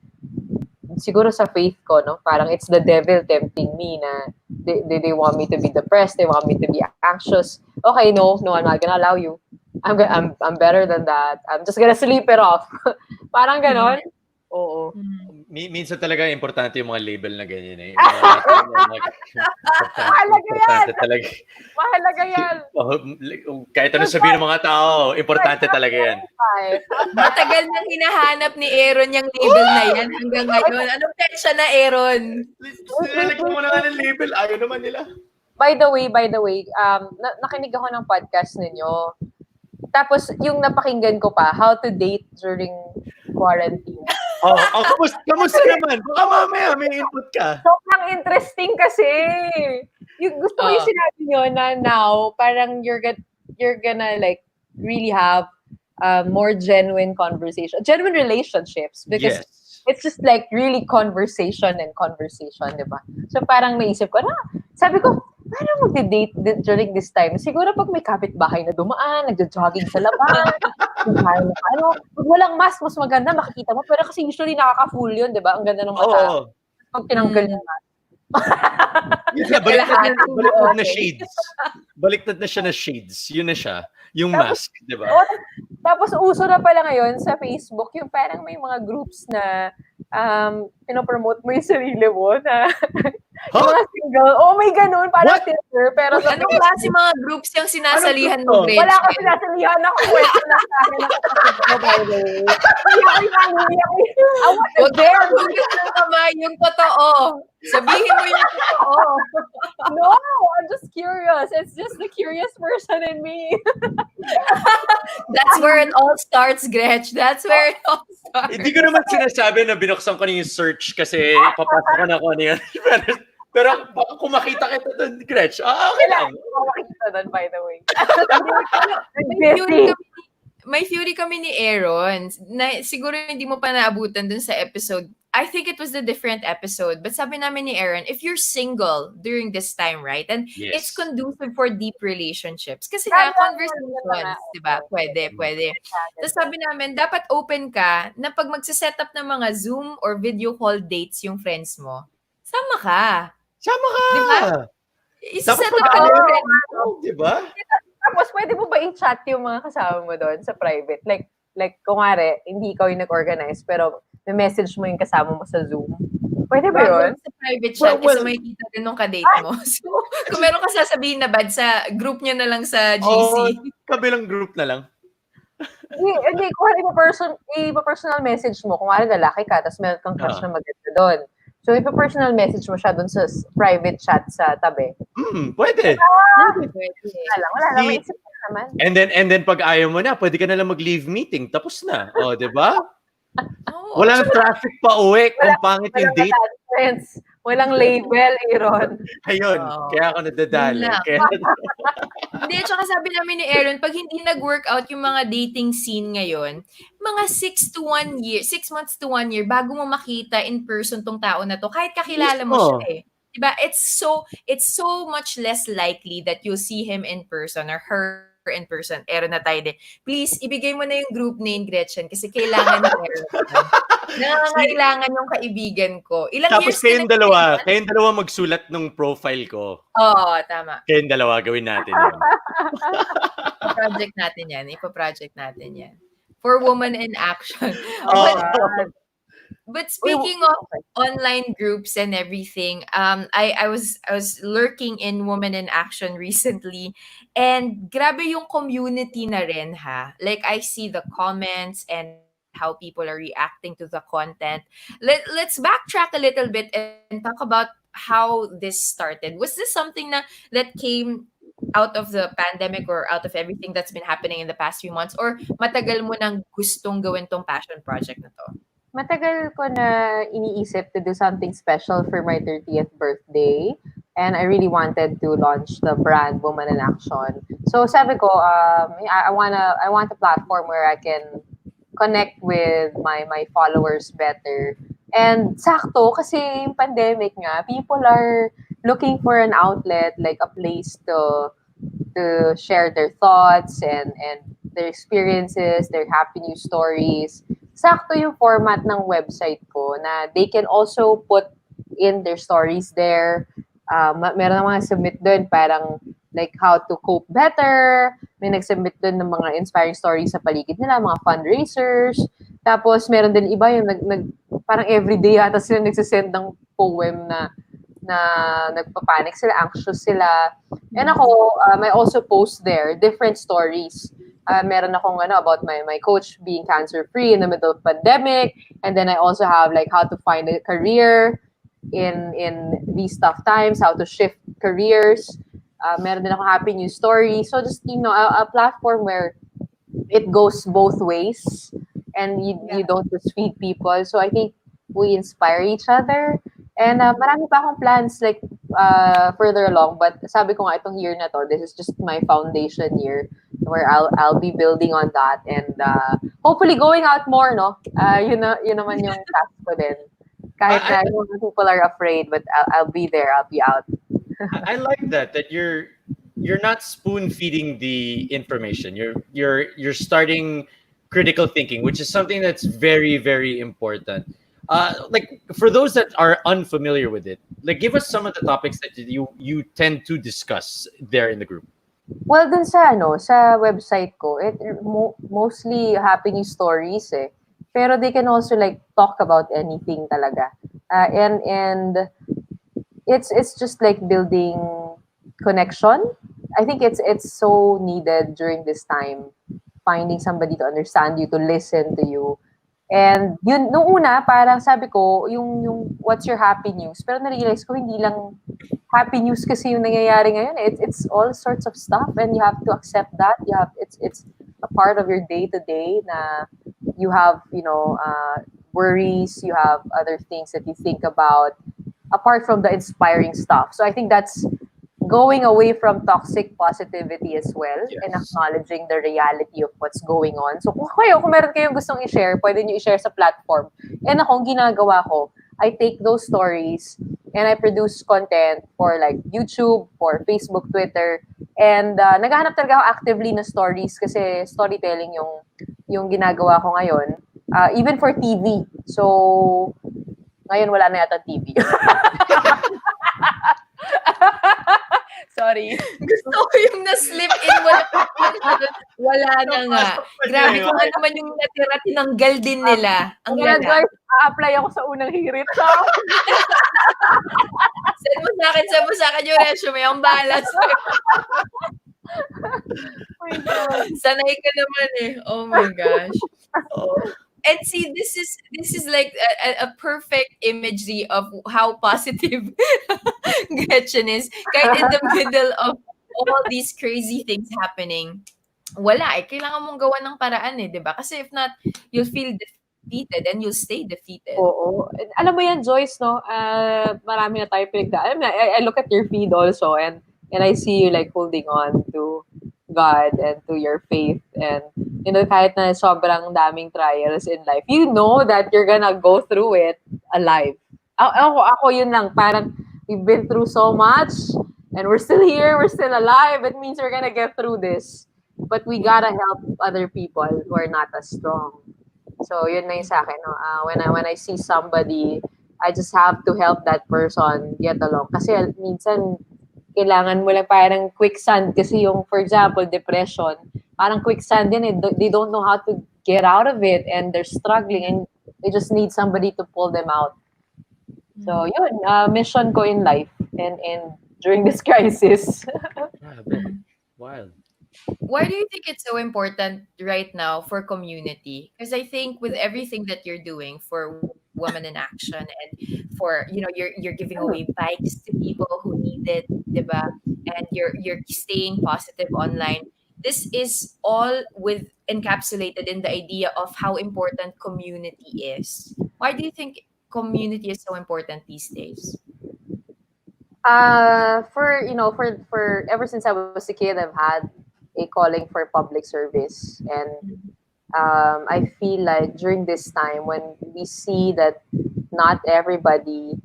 siguro sa faith ko, no? Parang it's the devil tempting me na they want me to be depressed, they want me to be anxious. Okay, no, I'm not gonna allow you. I'm better than that. I'm just gonna sleep it off. Parang ganon. Oo. Minsan talaga importante yung mga label na ganyan eh. Mahalaga yan! Importante talaga. Mahalaga yan! Kahit ano sabihin ng mga tao, importante talaga yan. Matagal nang hinahanap ni Aaron yung label na yan hanggang ngayon. Anong petsa na, Aaron? Nilagyan mo na nga ng label. Ayaw naman nila. By the way, nakinig ako ng podcast ninyo. Tapos, yung napakinggan ko pa, how to date during quarantine. Kamusta naman? Baka mamaya may input ka. Sobrang interesting kasi. Yung gusto ko yung sinabi nyo na now, parang you're gonna like really have more genuine relationships, because Yes. it's just like really conversation and conversation, di ba? So parang naisip ko, sabi ko, paano mag-date during this time? Siguro pag may kapitbahay na dumaan, nagjo-jogging sa labas, pag walang mask, mas maganda, makikita mo. Pero kasi usually nakaka-fool yun, di ba? Ang ganda ng mata. Oo. Pag tinanggal yung mask. Yun na, baliktad na Okay. shades. Baliktad na siya na shades. Yun na siya. Yung Tapos, mask, di ba? Tapos uso na pala ngayon sa Facebook, yung parang may mga groups na pinopromote mo yung sarili mo na yung mga single. Oh, may ganun, parang What? Tinder. Pero sa Anong klase mga groups yung sinasalihan Anong mo, group to? Gretchen? wala ka sinasalihan ako. Kwento lang sa akin ng kapatid ko, by the way. I want to Huwag ka dare. maghugas ng kamay, yung totoo. Sabihin mo yung totoo. No, I'm just curious. It's just the curious person in me. That's where it all starts, Gretch. That's where it all starts. Hindi ko naman sinasabi na binuksan ko na yung search kasi papasok ko na ako ano yun. pero baka kung makita kita doon, Gretch, okay lang. Makikita doon, by the way. May theory kami ni Aaron na siguro hindi mo pa naabutan dun sa episode. I think it was the different episode. But sabi namin ni Aaron, if you're single during this time, right? And Yes. it's conducive for deep relationships. Kasi nga, conversations, di ba? Pwede. Tapos sabi namin, dapat open ka na pag magsiset up ng mga Zoom or video call dates yung friends mo, sama ka. Sama ka! Diba? Dapat Isa-set up ka ng friends mo. di ba? Tapos, pwede mo ba i-chat yung mga kasama mo doon sa private? Like, kunwari, hindi ikaw yung nag-organize, pero may message mo yung kasama mo sa Zoom. Pwede ba yun? Sa private chat Well, kasi may kita din nung kadate mo. So, kung meron ka sasabihin na bad, sa group nyo na lang sa GC. Kabilang group na lang. Hindi, kung ipa-personal message mo, kung lalaki ka, tapos meron kang crush na maganda doon. So, ipa-personal message mo siya doon sa private chat sa tabi. Pwede. Wala lang, may isip ka naman. And then pag ayaw mo na, pwede ka na lang mag-leave meeting. Tapos na. O, di ba? Oh, Walang traffic pa uwi kung pangit yung date. Friends. Walang label, Aaron. Ayun. Kaya ako nadadali. Yun lang. Kaya, Hindi, tsaka sabi namin ni Aaron, pag hindi nag-workout yung mga dating scene ngayon, mga 6 months to 1 year, bago mo makita in person tong tao na to, kahit kakilala mo Mismo. siya eh. Diba? It's so much less likely that you'll see him in person or her in person. Aaron na tayo din. Please, ibigay mo na yung group name, Gretchen, kasi kailangan ni Aaron. Nangangailangan yung kaibigan ko. Ilang tapos years kayong ka na- dalawa magsulat ng profile ko. Oo, tama. Kayong dalawa, gawin natin yun. Ipa-project natin yan. For Woman in Action. But speaking of online groups and everything, I was lurking in Woman in Action recently, and grabe yung community na rin ha. Like I see the comments and how people are reacting to the content. Let's backtrack a little bit and talk about how this started. Was this something that came out of the pandemic or out of everything that's been happening in the past few months, or matagal mo nang gustong gawin tong passion project na to? Matagal ko na iniisip to do something special for my 30th birthday. And I really wanted to launch the brand Woman in Action. So sabi ko, I want a platform where I can connect with my followers better. And sakto, kasi yung pandemic nga, people are looking for an outlet, like a place to share their thoughts and their experiences, their happy news stories. Sakto yung format ng website ko na they can also put in their stories there. Meron na mga submit doon parang like how to cope better. May nag-submit doon ng mga inspiring stories sa paligid nila, mga fundraisers. Tapos meron din iba yung parang everyday yata sila nagsisend ng poem na nagpapanik sila, anxious sila. And ako, I also post there different stories. Meron akong about my coach being cancer-free in the middle of pandemic. And then I also have like how to find a career in these tough times, how to shift careers. Meron din akong happy news story. So just, a platform where it goes both ways and you don't just feed people. So I think we inspire each other. And marami pa akong plans. Like, further along, but sabi ko nga itong year na to, this is just my foundation year where I'll be building on that and hopefully going out more, no? Yun naman yung task ko din. Kahit I, na yung people are afraid, but I'll be there. I'll be out. I like that you're not spoon feeding the information. You're starting critical thinking, which is something that's very very important. Like for those that are unfamiliar with it, like give us some of the topics that you tend to discuss there in the group. Well, dun sa website ko, mostly happy news stories eh. Pero they can also like talk about anything talaga. And it's just like building connection. I think it's so needed during this time. Finding somebody to understand you, to listen to you. And yun, nung una, parang sabi ko, yung what's your happy news? Pero na-realize ko, hindi lang happy news kasi yung nangyayari ngayon. It's all sorts of stuff and you have to accept that. It's a part of your day to day na you have, worries, you have other things that you think about apart from the inspiring stuff. So I think that's going away from toxic positivity as well and Yes. acknowledging the reality of what's going on. So kung meron kayong gustong i-share, pwede nyo i-share sa platform. And akong ginagawa ko, I take those stories and I produce content for like YouTube, for Facebook, Twitter. And naghahanap talaga ako actively na stories kasi storytelling yung ginagawa ko ngayon. Even for TV. So, ngayon wala na yata TV. Sorry. Gusto ko yung na-slip in mo na wala na nga. Grabe kung ano naman yung natira, tinanggal din nila. Ang Kaya lala. Joyce, a-apply ako sa unang hirit. So, Send mo sa akin yung resume. Ang bahala sa'yo. oh my God. Sanay ka naman eh. Oh my gosh. Oh. And see, this is like a perfect imagery of how positive Gretchen is. Kahit in the middle of all these crazy things happening, wala eh. Kailangan mong gawa ng paraan eh, di ba? Kasi if not, you'll feel defeated and you'll stay defeated. Oo. Alam mo yan, Joyce, no? Marami na tayo pinagdaan. I look at your feed also and I see you like holding on to God and to your faith and kahit na sobrang daming trials in life, you know that you're gonna go through it alive. Ako yun lang, parang we've been through so much and we're still here, we're still alive. It means we're gonna get through this. But we gotta help other people who are not as strong. So yun na yung sa akin. No? When I see somebody, I just have to help that person get along. Kasi minsan, kailangan mo lang parang quicksand kasi yung, for example, depression, parang quicksand din eh. They don't know how to get out of it and they're struggling and they just need somebody to pull them out. So yun, mission ko in life and during this crisis. Wild. Why do you think it's so important right now for community? Because I think with everything that you're doing for Women in Action and for you're giving away bikes to people who need it, diba? And you're staying positive online. This is all with encapsulated in the idea of how important community is. Why do you think community is so important these days? For ever since I was a kid, I've had a calling for public service and I feel like during this time when we see that not everybody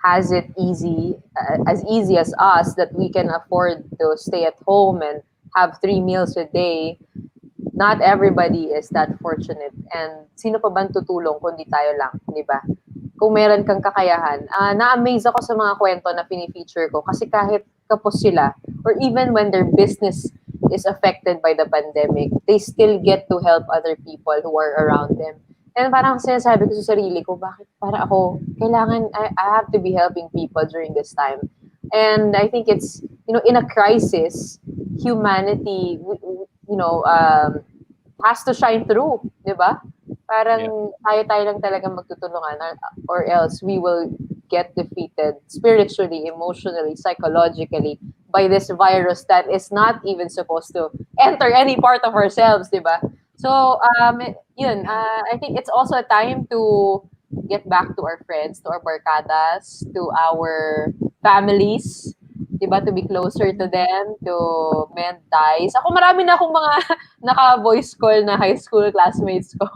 has it easy as easy as us, that we can afford to stay at home and have 3 meals a day, not everybody is that fortunate. And sino pa bang tutulong kundi tayo lang, di ba? Kung meron kang kakayahan. Na-amaze ako sa mga kwento na pinifeature ko kasi kahit kapos sila, or even when their business is affected by the pandemic, they still get to help other people who are around them. And parang sinasabi ko sa sarili ko, bakit para ako, kailangan, I have to be helping people during this time. And I think it's, in a crisis, humanity, has to shine through, di ba? Parang tayo lang talaga magtutulungan or else we will get defeated spiritually, emotionally, psychologically by this virus that is not even supposed to enter any part of ourselves, di ba? So, I think it's also a time to get back to our friends, to our barkadas, to our families, diba, to be closer to them, to mend ties. Ako marami na akong mga naka-voice call na high school classmates ko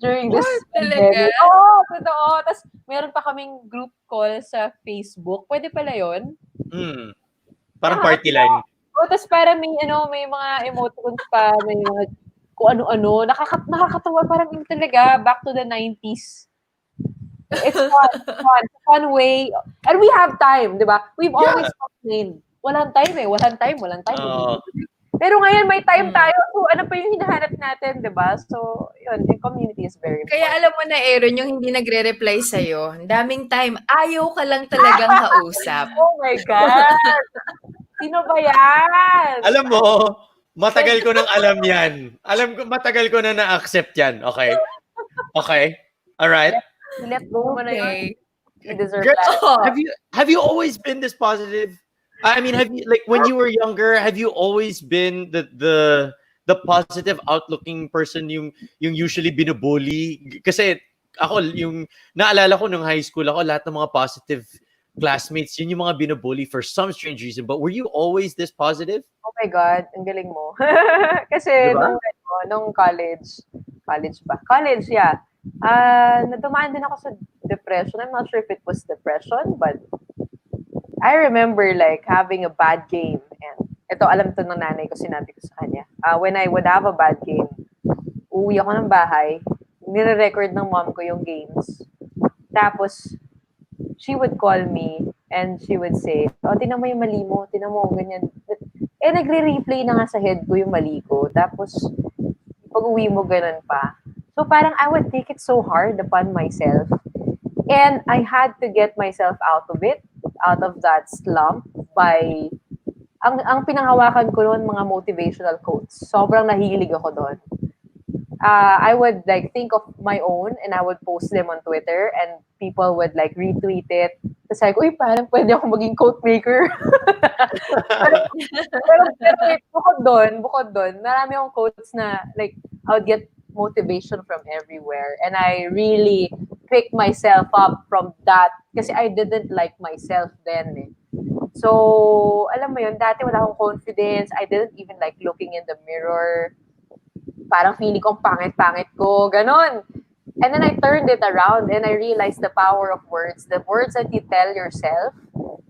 during this Talaga? pandemic. Oo, totoo. Tapos meron pa kaming group call sa Facebook. Pwede pala yun? Parang party line. Oo, tapos para may mga emoticons pa, may mga kung ano-ano. Nakakatawa, parang yun talaga, back to the 90s. It's fun way. And we have time, di ba? We've always complained. Walang time. Oo. Pero ngayon may time tayo. So, ano pa yung hinahanap natin, di ba? So, yun, the community is very Kaya important. alam mo na, Aaron, yung hindi nagre-reply sa'yo, ang daming time, ayaw ka lang talagang kausap. Oh my God! Sino ba yan? Alam mo, matagal ko nang alam yan. Matagal ko na na-accept yan. Okay? Okay? Alright? Let go mo na yun. Okay. You deserve Gretchen, that. have you always been this positive? I mean, have you, like, when you were younger, have you always been the positive outlooking person yung usually binubully? Kasi ako, yung naalala ko nung high school ako, lahat ng mga positive classmates, yun yung mga binubully for some strange reason. But were you always this positive? Oh my God, ang galing mo. Kasi Diba? nung college, yeah. Nadumaan din ako sa depression. I'm not sure if it was depression, but I remember like having a bad game. And ito, alam to ng nanay ko, sinabi ko sa kanya. When I would have a bad game, uwi ako ng bahay, nire-record ng mom ko yung games. Tapos, she would call me and she would say, tinan mo yung mali mo, tinan mo, ganyan. Eh, nagre-replay na nga sa head ko yung mali ko. Tapos, pag uwi mo, ganun pa. So, parang I would take it so hard upon myself. And I had to get myself out of it, out of that slump by, ang pinanghawakan ko noon, mga motivational quotes. Sobrang nahilig ako doon. I would like think of my own and I would post them on Twitter and people would like retweet it. Tapos like, uy, parang pwede ako maging quote maker. pero wait, bukod doon, marami akong quotes na like, I would get motivation from everywhere. And I really picked myself up from that kasi I didn't like myself then. Eh. So, alam mo yun, dati wala akong confidence. I didn't even like looking in the mirror. Parang feeling kong pangit-pangit ko, ganon. And then I turned it around and I realized the power of words. The words that you tell yourself,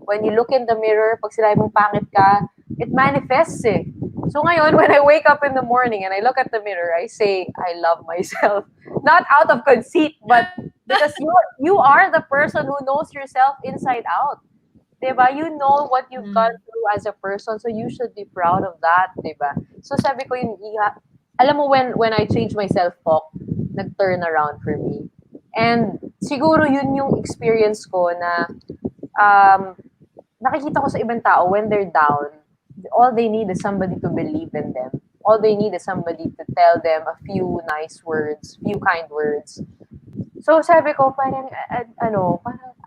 when you look in the mirror, pag sinabi mong pangit ka, it manifests eh. So ngayon, when I wake up in the morning and I look at the mirror, I say, I love myself. Not out of conceit, but because you are the person who knows yourself inside out. Diba? You know what you've gone through as a person, so you should be proud of that, diba? So sabi ko yun, alam mo when I changed my self-talk, nag-turn around for me. And siguro yun yung experience ko na nakikita ko sa ibang tao when they're down, all they need is somebody to believe in them. All they need is somebody to tell them a few nice words, few kind words. So sabi ko parang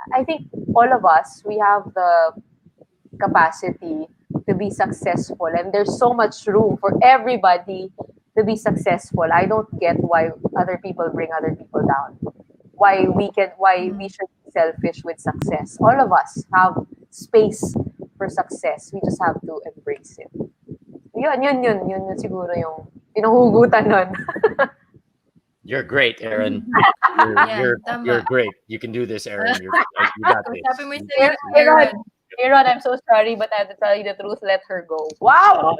I think all of us, we have the capacity to be successful and there's so much room for everybody to be successful. I don't get why other people bring other people down. Why we should be selfish with success. All of us have space for success. We just have to embrace it. Yun siguro yung pinuhugutan nun. You're great, Aaron. Tama. You're great. You can do this, Aaron. You got this. Sabi mo sa'yo, Aaron. Aaron, I'm so sorry, but I have to tell you the truth. Let her go. Wow!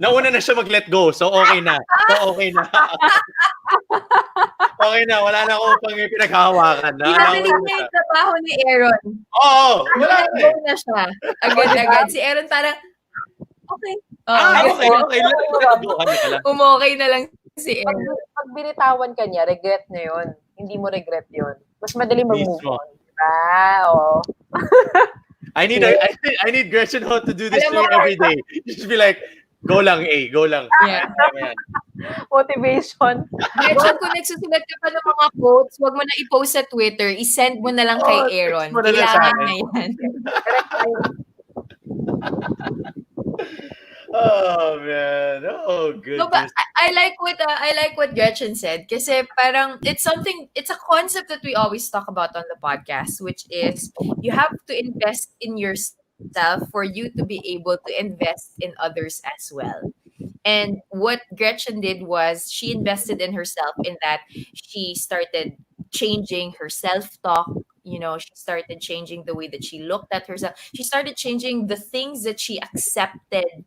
Nauna na siya mag-let go, so okay na. Okay na, wala na akong pinaghahawakan. Pinagaling niya yung trabaho ni Aaron. Oo, wala na Go na siya. Agad-agad. Si Aaron parang, okay. Okay. Umokay na lang si Aaron. Pag binitawan ka niya, regret na yun. Hindi mo regret yun. Mas madali mag-move on. Diba? Oo. I need Gretchen Ho to do this to me every day. Just be like, go lang, go lang. Yeah. Ayan. Motivation. Gretchen, kung nagsusulat ka pa ng mga quotes, wag mo na i-post sa Twitter. I-send mo na lang kay Aaron. text mo na lang sa Kailangan akin. na yan. Oh man. Oh No, but goodness. I like what Gretchen said kasi parang it's a concept that we always talk about on the podcast, which is you have to invest in yourself for you to be able to invest in others as well. And what Gretchen did was she invested in herself in that she started changing her self-talk. She started changing the way that she looked at herself. She started changing the things that she accepted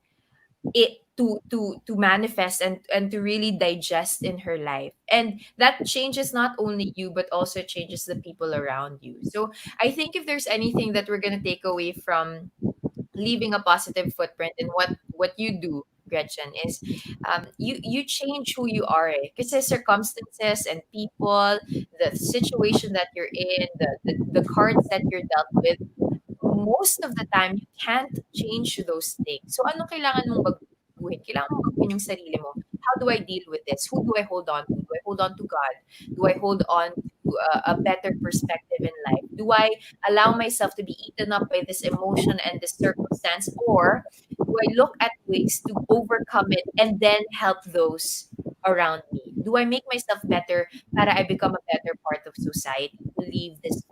it to manifest and to really digest in her life, and that changes not only you but also changes the people around you. So I think if there's anything that we're going to take away from leaving a positive footprint in what you do, Gretchen, is you change who you are, because circumstances and people, the situation that you're in, the cards that you're dealt with, most of the time, you can't change those things. So, ano kailangan mong baguhin? Kailangan mong baguhin yung sarili mo. How do I deal with this? Who do I hold on to? Do I hold on to God? Do I hold on to a better perspective in life? Do I allow myself to be eaten up by this emotion and this circumstance? Or do I look at ways to overcome it and then help those around me? Do I make myself better para I become a better part of society to leave these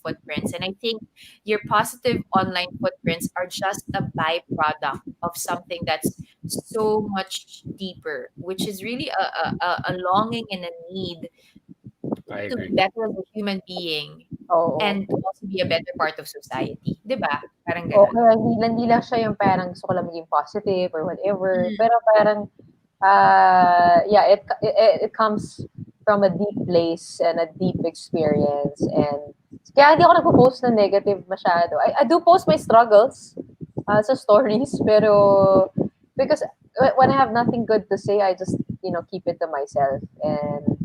footprints? And I think your positive online footprints are just a byproduct of something that's so much deeper, which is really a longing and a need I to be agree. better as a human being Oo. and to also be a better part of society. 'Di ba? Parang O ganun. kaya hindi lang siya yung parang gusto ko lang maging positive or whatever. Mm. Pero parang, yeah, it comes from a deep place and a deep experience. And kaya hindi ako nagpo-post na negative masyado. I do post my struggles sa stories, pero because when I have nothing good to say, I just, keep it to myself. And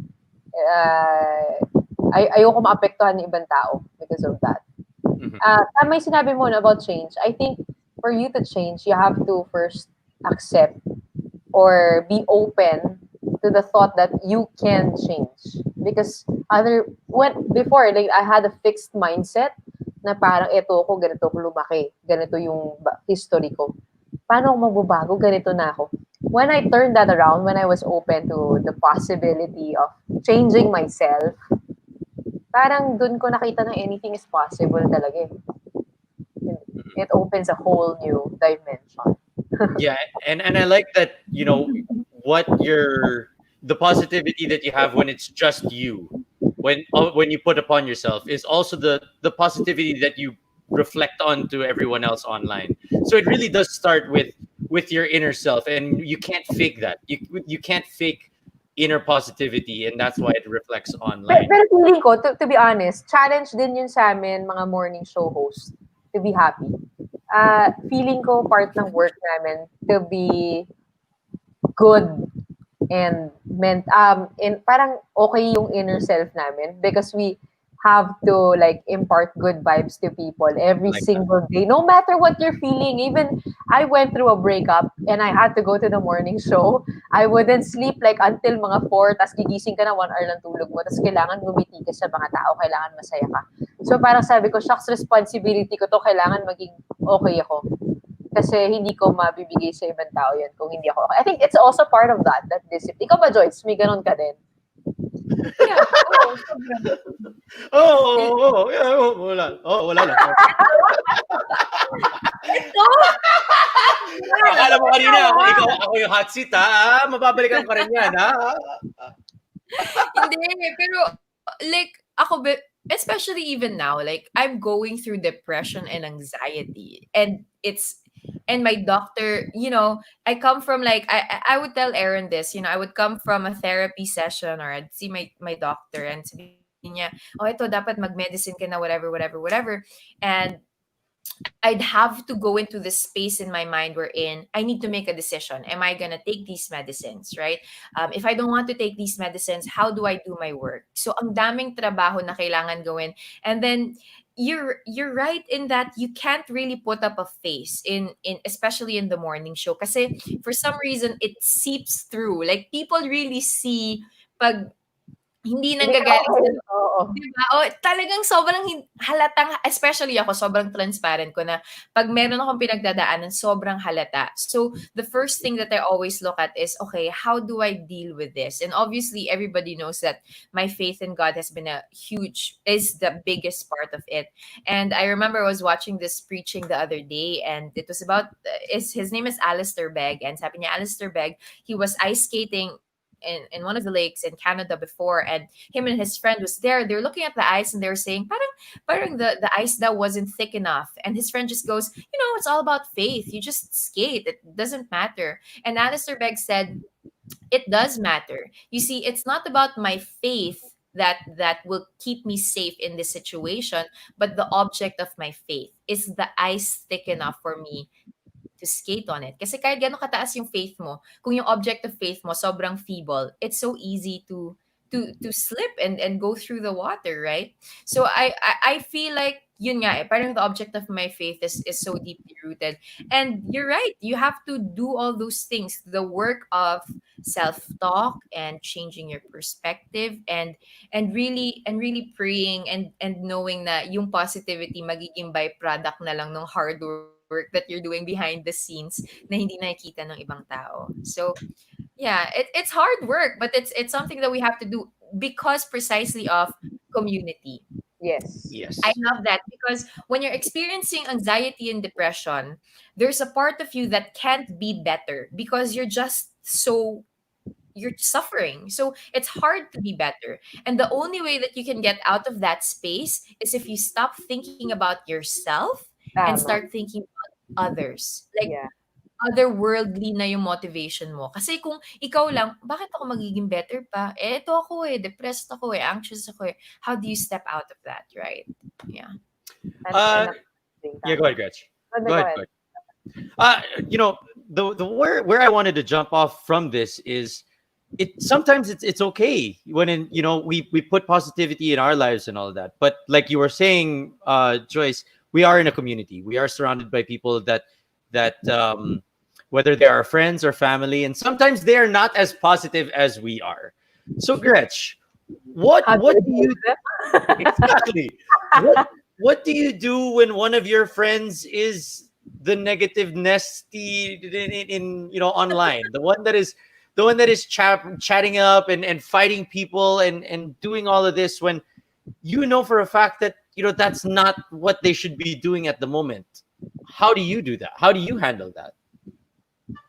ayoko maapektuhan ng ibang tao because of that. Mhm. Tama yung sinabi mo na about change. I think for you to change, you have to first accept or be open to the thought that you can change. Because when before, like, I had a fixed mindset na parang eto ako, ganito ako lumaki, ganito yung history ko. Paano ako magbabago? Ganito na ako. When I turned that around, when I was open to the possibility of changing myself, parang dun ko nakita na anything is possible talaga eh. It opens a whole new dimension. Yeah, and I like that, what the positivity that you have when it's just you, when you put upon yourself, is also the positivity that you reflect on to everyone else online. So it really does start with your inner self, and you can't fake that. You can't fake inner positivity, and that's why it reflects online. Pero feeling ko, to be honest, challenge din yun sa amin, mga morning show host, to be happy. Feeling ko part ng work namin to be good and parang okay yung inner self namin because we have to like impart good vibes to people every Like that. single day, no matter what you're feeling. Even I went through a breakup and I had to go to the morning show. I wouldn't sleep like until mga 4, tas gigising ka na 1 hour lang tulog mo, tas kailangan ngumiti ka sa mga tao, kailangan masaya ka. So parang sabi ko, shucks, responsibility ko to, kailangan maging okay ako. Kasi hindi ko mabibigay sa ibang tao yun kung hindi ako okay. I think it's also part of that discipline. Ikaw ba, Joyce? May ganun ka din? Yeah. Oo, sobrang. Yeah, wala lang. Ito! Akala mo kanina ako yung hot seat, ha? Mababalikan ko rin yan, ha? Hindi, pero like especially even now, like I'm going through depression and anxiety, and my doctor, I come from like I would tell Aaron this, I would come from a therapy session, or I'd see my doctor and sabihin niya, oh, ito dapat mag-medicine ka na, whatever. And I'd have to go into this space in my mind wherein I need to make a decision. Am I gonna take these medicines, right? If I don't want to take these medicines, how do I do my work? So ang daming trabaho na kailangan gawin. And then you're right in that you can't really put up a face in especially in the morning show, kasi for some reason it seeps through. Like people really see pag hindi Hindi ka nanggagaling okay. sa Oo. 'di ba? O talagang sobrang halatang especially ako sobrang transparent ko na 'pag meron akong pinagdadaanan sobrang halata. So, the first thing that I always look at is, okay, how do I deal with this? And obviously everybody knows that my faith in God has been a huge is the biggest part of it. And I remember I was watching this preaching the other day and it was about is his name is Alistair Begg and sabi niya Alistair Begg, he was ice skating in one of the lakes in Canada before and him and his friend was there. They're looking at the ice and they're saying, parang the ice that wasn't thick enough. And his friend just goes, it's all about faith. You just skate. It doesn't matter. And Alistair Begg said, it does matter. You see, it's not about my faith that will keep me safe in this situation, but the object of my faith. Is the ice thick enough for me to skate on it? Kasi kahit gano'n kataas yung faith mo, kung yung object of faith mo sobrang feeble, it's so easy to slip and go through the water, right? So I feel like yun nga parang the object of my faith is so deeply rooted. And you're right, you have to do all those things, the work of self-talk and changing your perspective and really praying and knowing na yung positivity magiging byproduct na lang ng hard work that you're doing behind the scenes na hindi nakikita ng ibang tao. So yeah, it's hard work, but it's something that we have to do because precisely of community. Yes. I Yes. love that because when you're experiencing anxiety and depression, there's a part of you that can't be better because you're suffering. So it's hard to be better. And the only way that you can get out of that space is if you stop thinking about yourself and Tama. start thinking about others. Like Yeah. otherworldly na yung motivation mo. Kasi kung ikaw lang, bakit ako magiging better pa? Ito ako depressed ako anxious ako eh. How do you step out of that, right? Yeah. Uh, And yeah, go ahead, Gretch. Go Go ahead. ahead. Go ahead. The where I wanted to jump off from this is sometimes it's okay when we put positivity in our lives and all that. But like you were saying, Joyce, we are in a community. We are surrounded by people that whether they are friends or family, and sometimes they are not as positive as we are. So, Gretch, what How do what you do deal you with them? exactly what do you do when one of your friends is the negative nesty in online, the one that is chatting up and fighting people and doing all of this when for a fact that that's not what they should be doing at the moment? How do you do that? How do you handle that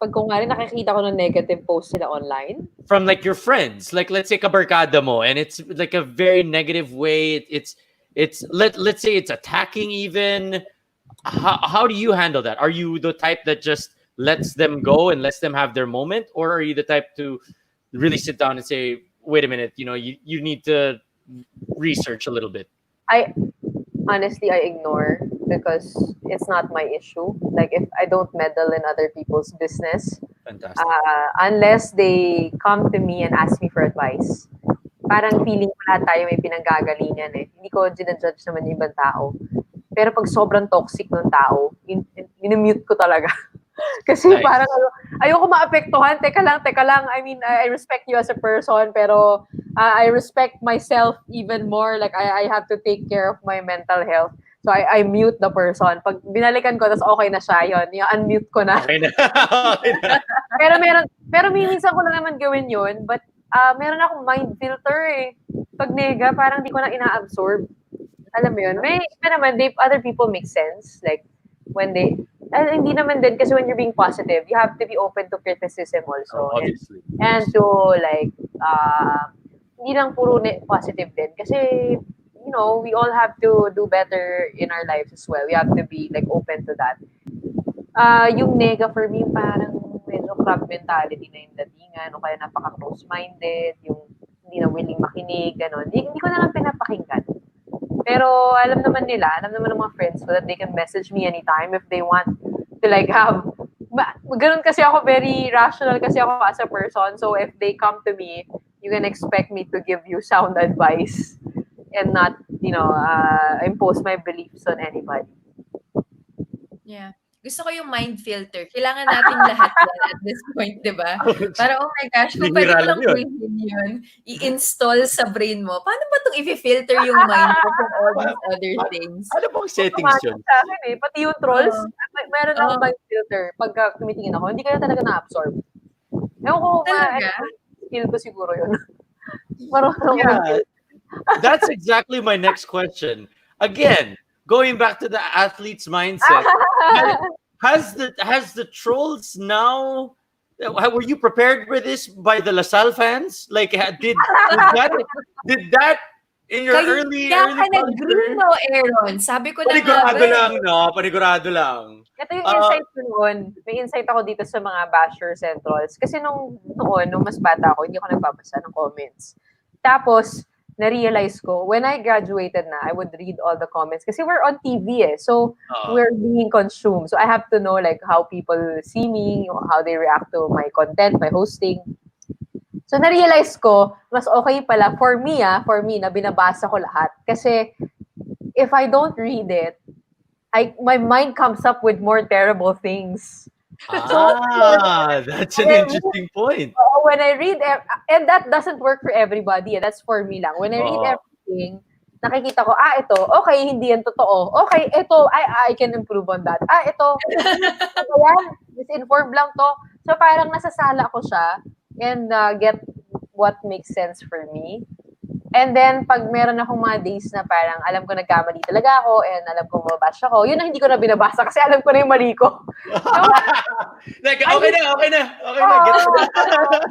Pag kunwari nakikita ko ng negative post sila online, from like your friends? Like, let's say kabarkada mo and it's like a very negative way. Let's say it's attacking even. How do you handle that? Are you the type that just lets them go and lets them have their moment, or are you the type to really sit down and say, wait a minute, you need to research a little bit? I honestly I ignore because it's not my issue. Like if I don't meddle in other people's business, Fantastic. unless they come to me and ask me for advice. Parang feeling ko lahat tayo may pinanggagalingan eh. Hindi ko ginajudge naman yung ibang tao. Pero pag sobrang toxic ng tao, in-mute ko talaga. Kasi Nice. parang ayoko maapektuhan. Teka lang. I mean, I respect you as a person, pero I respect myself even more. Like, I have to take care of my mental health. So, I mute the person. Pag binalikan ko, tas okay na siya, yun. Yung unmute ko na. Okay na. Okay na. Pero minsan ko lang naman gawin yun. But, meron akong mind filter eh. Pag nega, parang di ko na ina-absorb. Alam mo yun? May iba naman, other people make sense. Like, when they, hindi naman din, kasi when you're being positive, you have to be open to criticism also. Obviously. And to, like, hindi lang puro positive din. Kasi, we all have to do better in our lives as well. We have to be, like, open to that. Yung nega for me, parang medyo crab mentality na yung datingan, o kaya napaka-close-minded, yung hindi na willing makinig, gano'n. Hindi ko na lang pinapakinggan. Pero alam naman ng mga friends ko that they can message me anytime if they want to like have, ganun kasi ako, very rational kasi ako as a person. So if they come to me, you can expect me to give you sound advice and not, impose my beliefs on anybody. Yeah. Gusto ko yung mind filter. Kailangan nating lahat yan at this point, di ba? Para, oh my gosh, kung pwede Bihira ko lang lang yun. bilhin yun, i-install sa brain mo, paano ba itong i-filter yung mind ko from all these other things? Ano bang settings yun? Automatic sa akin eh. Pati yung trolls, meron akong Oo. mind filter pagka tumitingin ako. Hindi ko na talaga na-absorb. Ewan ko, Talaga? skill ko siguro yun. Marunong Yeah, that's exactly my next question. Again, going back to the athlete's mindset, has the trolls now? Were you prepared for this by the LaSalle fans? Like, did that in your early Kaya ka culture? nag-green, no, Aaron? Sabi ko na nga Panigurado ba, lang, no? Panigurado lang. Ito yung insight ko noon. May insight ako dito sa mga bashers and trolls. Kasi nung mas bata ako, hindi ako nagbabasa ng comments. Tapos, na-realize ko, when I graduated na, I would read all the comments. Kasi we're on TV eh. So, we're being consumed. So, I have to know like how people see me, how they react to my content, my hosting. So, na-realize ko, mas okay pala for me na binabasa ko lahat. Kasi, if I don't read it, my mind comes up with more terrible things. That's an interesting point. When I read, and that doesn't work for everybody. That's for me lang. When I read everything, nakikita ko, ito, okay, hindi yan totoo. Okay, ito, I can improve on that. Ito, yan, misinformed lang to. So parang nasasala ko siya and get what makes sense for me. And then, pag meron akong mga days na parang alam ko nagkamali talaga ako and alam ko mababash ako, yun ang hindi ko na binabasa kasi alam ko na yung mali ko. So, like, okay na.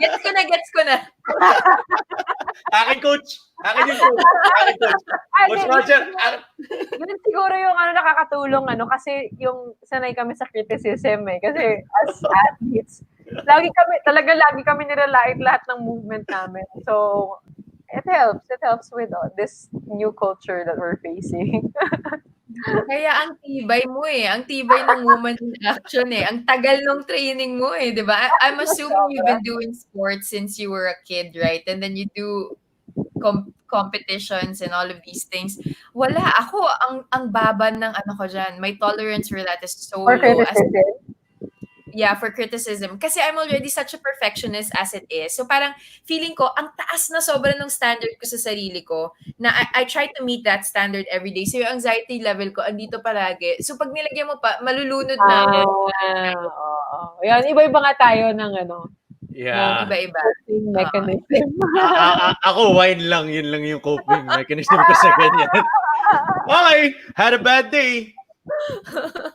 Gets ko na. Akin, coach. Akin yung coach. Coach Roger. Yun siguro yung nakakatulong kasi yung sanay kami sa criticism eh. Kasi as athletes, lagi kami nilalait lahat ng movement namin. So, it helps with this new culture that we're facing. Kaya ang tibay mo eh. Ang tibay ng woman in action eh. Ang tagal ng training mo eh, di ba? I'm assuming you've been doing sports since you were a kid, right? And then you do competitions and all of these things. Wala. Ako, ang baba ng ko dyan. My tolerance for that is so low. For criticism. Kasi I'm already such a perfectionist as it is. So parang feeling ko, ang taas na sobra ng standard ko sa sarili ko na I try to meet that standard every day. So yung anxiety level ko, andito palagi. So pag nilagyan mo pa, malulunod na ako. Yan, iba-iba nga tayo ng Yeah. Iba-iba. Coping mechanism. Ako, wine lang. Yun lang yung coping mechanism ko sa ganyan. Okay, had a bad day.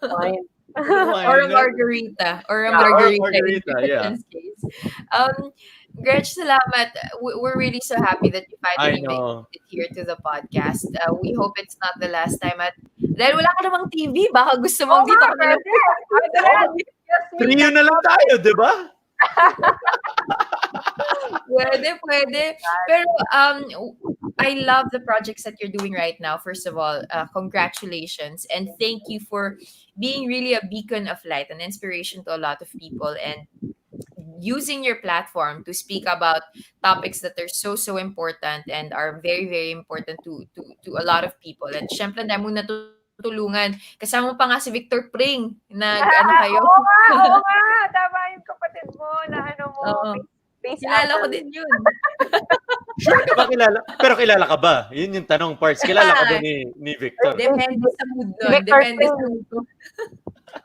Wine. Or a margarita. Yeah. Case. Gretch, salamat. We're really so happy that you finally made it here to the podcast. We hope it's not the last time. At dahil wala ka namang TV, baka gusto mong dito ka na lang. Trio na lang tayo, di ba? Pwede. Pero I love the projects that you're doing right now. First of all, congratulations and thank you for being really a beacon of light and inspiration to a lot of people and using your platform to speak about topics that are so important and are very very important to a lot of people. And syempre dahil mo natutulungan. Kasama mo pa nga si Victor Pring. Kayo? Oo nga. Tama yung kapatid mo na Kilala ko din yun. Sure ka ba kilala? Pero kilala ka ba? Yun yung tanong parts. Kilala ka ba ni Victor? Depende sa mood doon.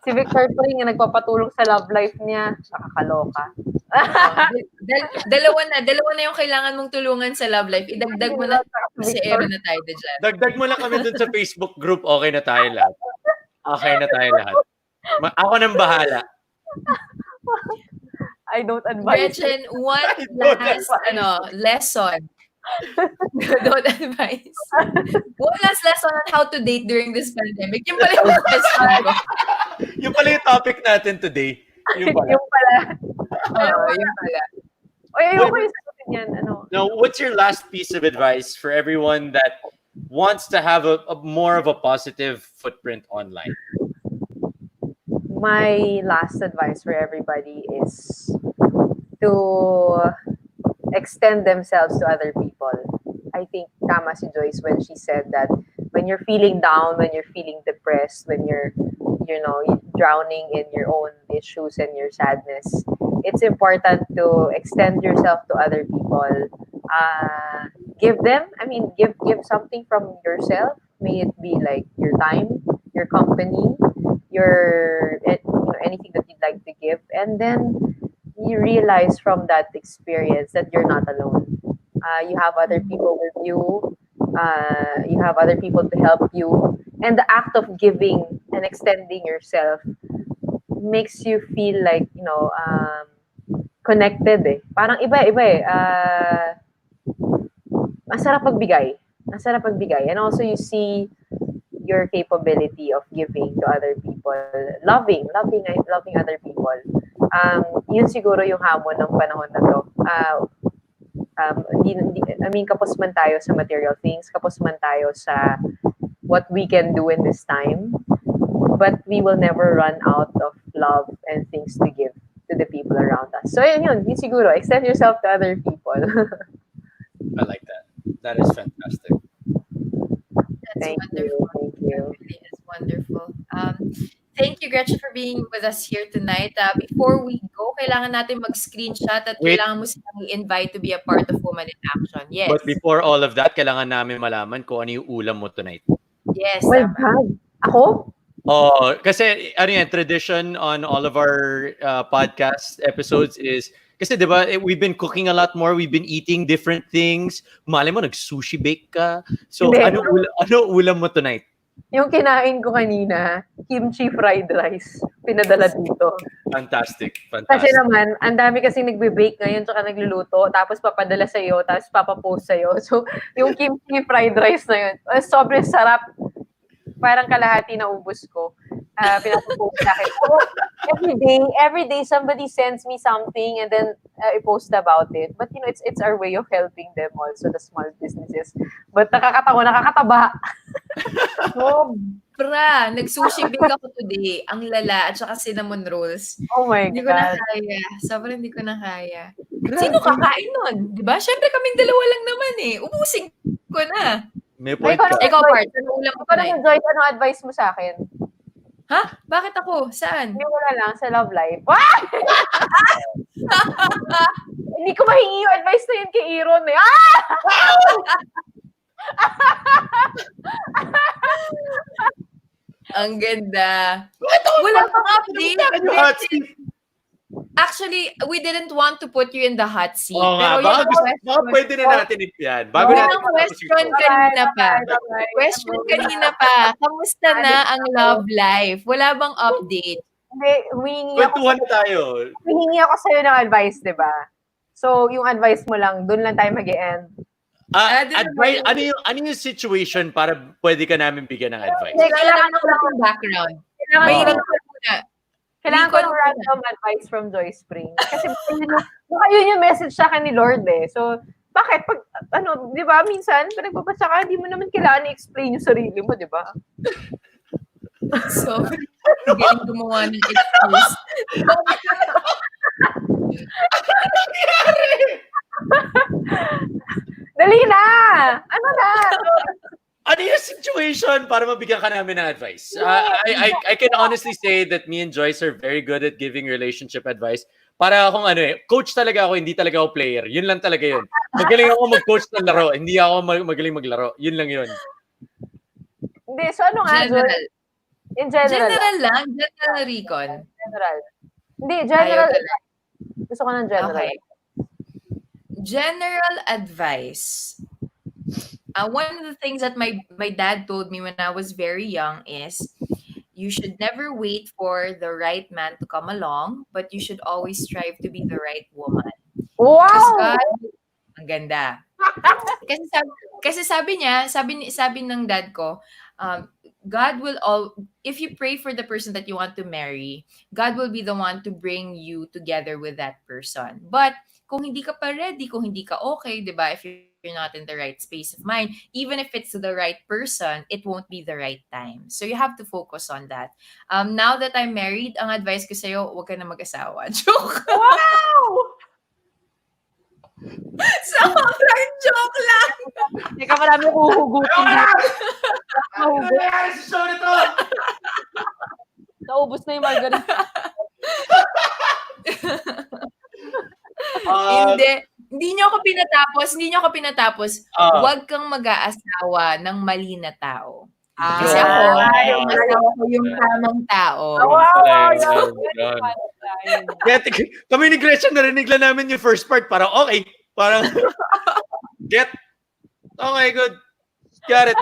Si Victor Pring yung nagpapatulong sa love life niya. Nakakaloka. Dalawa na yung kailangan mong tulungan sa love life. Idagdag mo na si Aaron na tayo dyan. Dagdag mo lang kami dun sa Facebook group. Okay na tayo lahat. Ako nang bahala. I don't advise. Gretchen, one last lesson. Don't advise. One last lesson on how to date during this pandemic. Yung pala yung question ko. Yung pala yung topic natin today. Yung pala. Ayoko yung sagutin yan. Now, what's your last piece of advice for everyone that wants to have a more of a positive footprint online? My last advice for everybody is to extend themselves to other people. I think tama si Joyce when she said that when you're feeling down, when you're feeling depressed, when you're drowning in your own issues and your sadness, it's important to extend yourself to other people. Give them, give something from yourself. May it be like your time, your company, anything that you'd like to give, and then you realize from that experience that you're not alone. You have other people with you. You have other people to help you, and the act of giving and extending yourself makes you feel like connected eh. Parang iba eh. Masarap magbigay. Masarap magbigay. And also you see your capability of giving to other people, loving other people. Yun siguro yung hamon ng panahon na to. Kapos man tayo sa material things, kapos man tayo sa what we can do in this time, but we will never run out of love and things to give to the people around us. So yun siguro, extend yourself to other people. I like that. That is fantastic. That's Thank wonderful. you. Thank you. That really is wonderful. Thank you, Gretchen, for being with us here tonight. Before we go, kailangan natin mag-screenshot at Wait. kailangan mo silang i-invite to be a part of Woman in Action. Yes. But before all of that, kailangan namin malaman kung ano yung ulam mo tonight. Yes. My tama. God. Ako? Oh, kasi ano yan, tradition on all of our podcast episodes is, kasi di ba, we've been cooking a lot more, we've been eating different things. Malay mo, nag-sushi bake ka. So, Hindi. ano ulam mo tonight? Yung kinain ko kanina, kimchi fried rice, pinadala dito. Fantastic. Kasi naman, ang dami kasing nagbe-bake ngayon tsaka nagluluto, tapos papadala sa'yo, tapos papapost sa'yo. So, yung kimchi fried rice na yun, sobrang sarap. Parang kalahati na ubos ko. Pinapost sa akin. So, every day somebody sends me something and then I post about it. But it's our way of helping them also, the small businesses. But nakakataba. Sobra. Nag-sushi bake ako today. Ang lala at saka cinnamon rolls. Oh my Hindi ko na God. kaya. Sobrang hindi ko na kaya. Sino kakain nun? Diba? Siyempre kaming dalawa lang naman eh. Ubusin ko na. May point Ikaw ka. Ikaw, Part. Ano ulam mo Parang tonight? Joyce, ano advice mo sa akin? Ha? Bakit ako? Saan? Hindi mo na lang sa love life. Hindi ko mahingi yung advice na yun kay Iron eh. Ang ganda. Wala pang update. Actually, we didn't want to put you in the hot seat. Oo nga, pero baka pwede na natin yan. Bago Yun natin ang question kanina pa. Question kanina pa. Kamusta na ang love life? Wala bang update? Hindi, humingi Kwentuhan na tayo. ako sa'yo ng advice, di ba? So, yung advice mo lang, dun lang tayo mag-e-end. Advice, ano yung situation para pwede ka namin bigyan ng advice? Kailangan ko lang ng background. Mahirap ko muna. Kailangan ko ng random advice from Joyce Pring. Kasi baka yun yung message sa akin ni Lord eh. So, bakit? Di ba, minsan, pag nagbabasa ka, hindi mo naman kailangan i-explain yung sarili mo, di ba? So, galing gumawa ng excuse. Dali na! Ano na? Ano yung situation para mabigyan ka namin ng advice? I can honestly say that me and Joyce are very good at giving relationship advice. Para akong coach talaga ako, hindi talaga ako player. Yun lang talaga yun. Magaling ako mag-coach ng laro, hindi ako magaling maglaro. Yun lang yun. Hindi, so ano nga, General. In general. General lang. General recon. General. Hindi, general. Ayaw talaga. Gusto ko ng general. Okay. General advice. One of the things that my dad told me when I was very young is you should never wait for the right man to come along, but you should always strive to be the right woman. Wow! Because God, ang ganda. kasi sabi ng dad ko, God will if you pray for the person that you want to marry, God will be the one to bring you together with that person. But kung hindi ka pa ready, kung hindi ka okay, 'di ba? If you're not in the right space of mind, even if it's the right person, it won't be the right time. So you have to focus on that. Now that I'm married, ang advice ko sa'yo, huwag ka na mag-asawa. Joke! Wow! Sobrang joke lang! Teka, marami huhugutin dito. Ano nangyari sa show nito? Naubos na yung margarita. Hindi. Hindi niyo ako pinatapos. Ah. Huwag kang mag-aasawa ng mali na tao. Kasi Yun. ako, yung asawa ko yung tamang tao. Yun pala yun. Kaya kami ni Gretchen, narinig lang namin yung first part. Parang okay. Parang, get. Okay, good. Got it.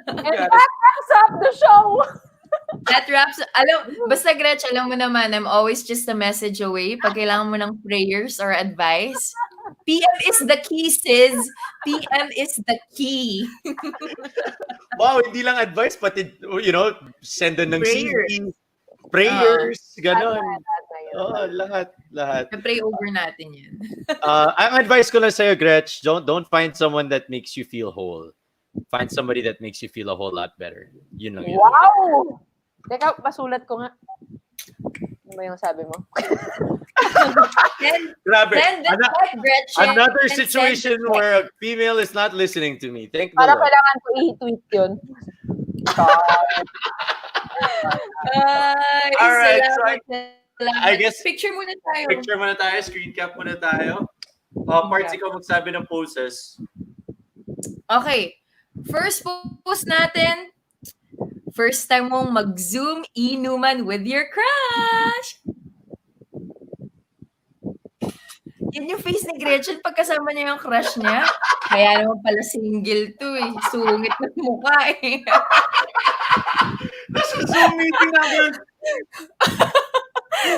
And that wraps up the show. That wraps, basta Gretch, alam mo naman, I'm always just a message away. Pag kailangan mo ng prayers or advice, PM is the key, sis. PM is the key. Wow, hindi lang advice, pati, send ng Prayers. CD, prayers, ganon. Oh, Lahat. Na-pray over natin yan. Ang advice ko lang sa'yo, Gretch, don't find someone that makes you feel whole. Find somebody that makes you feel a whole lot better. Yun lang yun. wow! Teka, masulat ko nga. Ano ba yung sabi mo? Grabe. Send it back, Gretchen. Another And situation send it back. where a female is not listening to me. Thank the Para Lord. kailangan ko i-tweet yun. Ay, Alright, so salamat. I guess Picture muna tayo. picture muna tayo, screen cap muna tayo. Parts, ikaw magsabi ng poses. Okay. First post natin. First time mong mag-zoom inuman with your crush. Yan yung face ni Gretchen pagkasama niya yung crush niya. Kaya naman pala single to eh. Sungit ng mukha eh. Nasa Zoom meeting natin.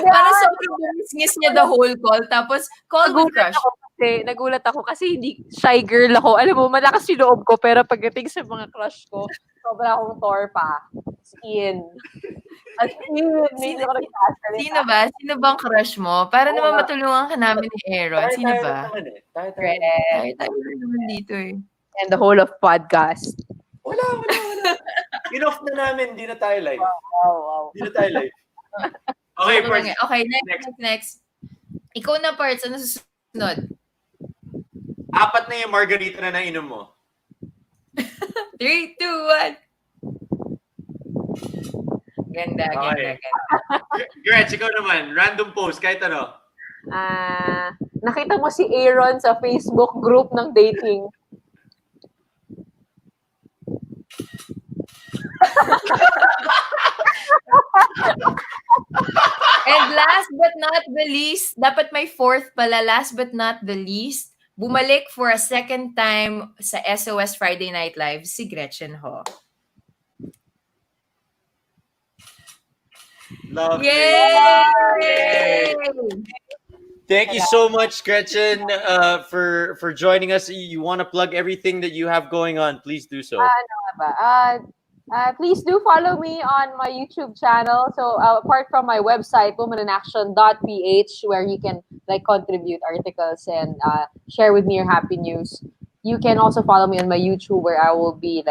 Para sobrang bumisngis niya the whole call. Tapos, call with crush. Nagulat ako kasi hindi shy girl ako. Alam mo, malakas yung loob ko, pero pagdating sa mga crush ko, sobra akong torpa. Skin. As in, hindi ako nagsasalita. Sino ba ang crush mo? Para naman matulungan ka namin ni Aaron. Sino ba? Tayo naman dito eh. And the whole of podcast. Wala. Enough na namin, hindi na tayo live. Wow. Hindi na tayo live. Okay, Parts. Okay, next. Ikaw na, Parts. Ano susunod? 4 na yung margarita na nainom mo. 3, 2, 1. Ganda. Gretch, ikaw naman. Random post, kahit ano. Nakita mo si Aaron sa Facebook group ng dating. And last but not the least, dapat may fourth pala, last but not the least, bumalik for a second time sa SOS Friday Night Live, si Gretchen Ho. Lovely. Yay! Thank you so much, Gretchen, for joining us. You want to plug everything that you have going on, please do so. Please do follow me on my YouTube channel. So apart from my website, womaninaction.ph, where you can contribute articles and share with me your happy news, you can also follow me on my YouTube, where I will be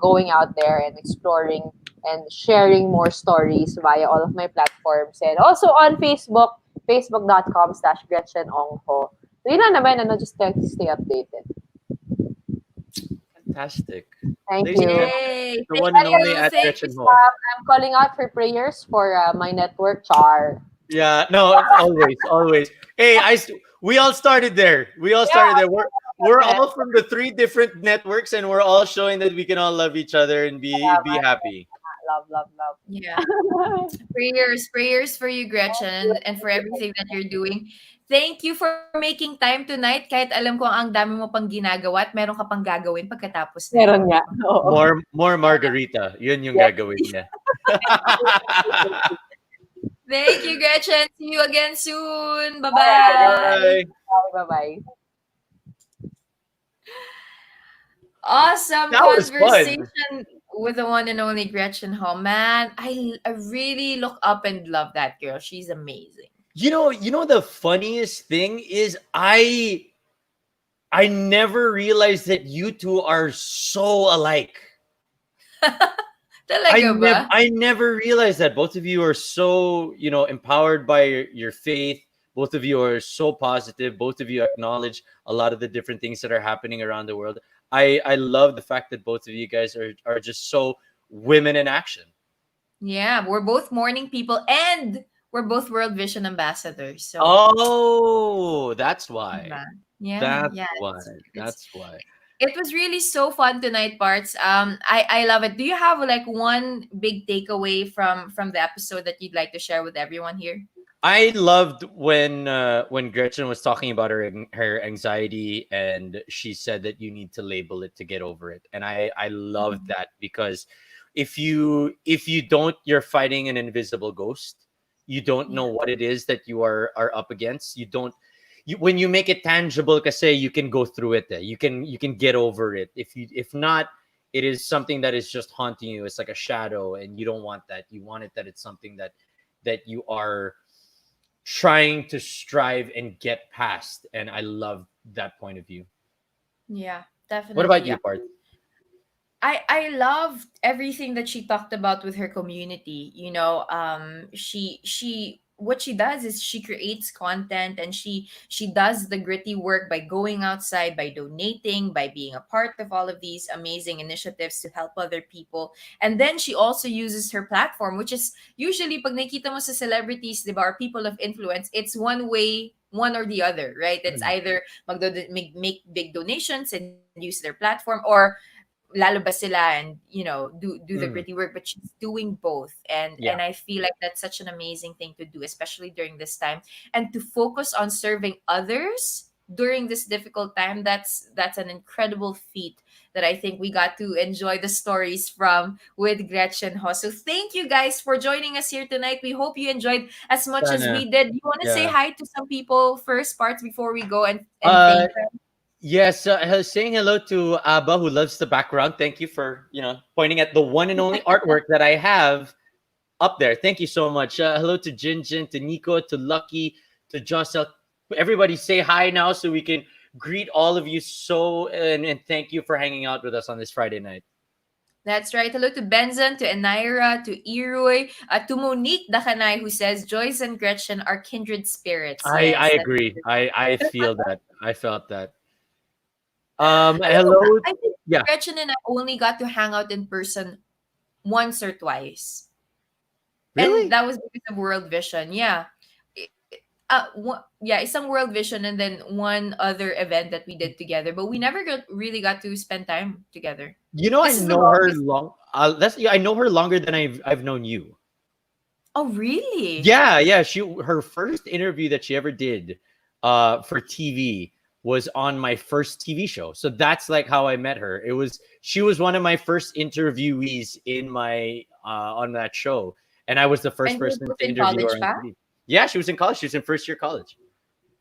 going out there and exploring and sharing more stories via all of my platforms, and also on Facebook, facebook.com/GretchenOngho. So yun lang naman, just to stay updated. Fantastic. Thank Ladies you. and Yay! The one and only at Thank Gretchen Ho. I'm calling out for prayers for my network, Char. Yeah, no, always. Hey, we all started there. We're all from the 3 different networks, and we're all showing that we can all love each other and be happy. Love. Yeah. Prayers for you, Gretchen, and for everything that you're doing. Thank you for making time tonight. Kahit alam ko ang dami mo pang ginagawa at meron ka pang gagawin pagkatapos na. Meron nga. Oo. More margarita. Yun yung gagawin niya. Thank you, Gretchen. See you again soon. Bye-bye. Bye-bye. Awesome That was conversation with the one and only Gretchen Ho. Man, I really look up and love that girl. She's amazing. You know the funniest thing is I never realized that you two are so alike. Talaga ba? I never realized that both of you are so, empowered by your faith. Both of you are so positive. Both of you acknowledge a lot of the different things that are happening around the world. I love the fact that both of you guys are just so women in action. Yeah, we're both morning people and we're both World Vision ambassadors. So, Oh, that's why. diba? Yeah, That's yeah. why. It's That's why. it was really so fun tonight, parts. I love it. Do you have like one big takeaway from the episode that you'd like to share with everyone here? I loved when Gretchen was talking about her anxiety, and she said that you need to label it to get over it. And I loved Mhm. that, because if you don't, you're fighting an invisible ghost. You don't Yeah. know what it is that you are up against. You don't when you make it tangible, kasi you can go through it. You can get over it. If not, it is something that is just haunting you. It's like a shadow, and you don't want that. You want it that it's something that you are trying to strive and get past. And I love that point of view. Yeah, What about definitely. you, Part? I loved everything that she talked about with her community. She what she does is she creates content, and she does the gritty work by going outside, by donating, by being a part of all of these amazing initiatives to help other people. And then she also uses her platform, which is usually pag nakita mo sa celebrities, 'di ba, or people of influence, it's one way, one or the other, right? It's Mm. either make big donations and use their platform, or lalabas sila and do the gritty Mm. work, but she's doing both. And Yeah. I feel like that's such an amazing thing to do, especially during this time, and to focus on serving others during this difficult time. That's an incredible feat that I think we got to enjoy the stories from with Gretchen Ho. So thank you guys for joining us here tonight. We hope you enjoyed as much as Sana. we did. You want to say Yeah. hi to some people first, parts, before we go and Uh, thank them? yes. Saying hello to Abba, who loves the background. Thank you for pointing at the one and only artwork that I have up there. Thank you so much. Hello to Jinjin, to Nico, to Lucky, to Josel. Everybody say hi now, so we can greet all of you. And thank you for hanging out with us on this Friday night. That's right. Hello to Benson, to Enira, to Iroy, to Monique Dakanay, who says Joyce and Gretchen are kindred spirits. I Yes, that's agree. I feel that. I felt that. alam mo ba, Hello. I think Yeah. Gretchen and I only got to hang out in person once or twice. And Really? that was because of World Vision. Yeah. Yeah, isang World Vision and then one other event that we did together, but we never really got to spend time together. I This is the know her longest. long. That's yeah. I know her longer than I've known you. Oh, really? Yeah, yeah. Her first interview that she ever did, for TV was on my first TV show. So that's like how I met her. She was one of my first interviewees in my on that show, and I was the first And you're person both to in interview her college on pa? TV. Yeah, she was in college. She was in first year college.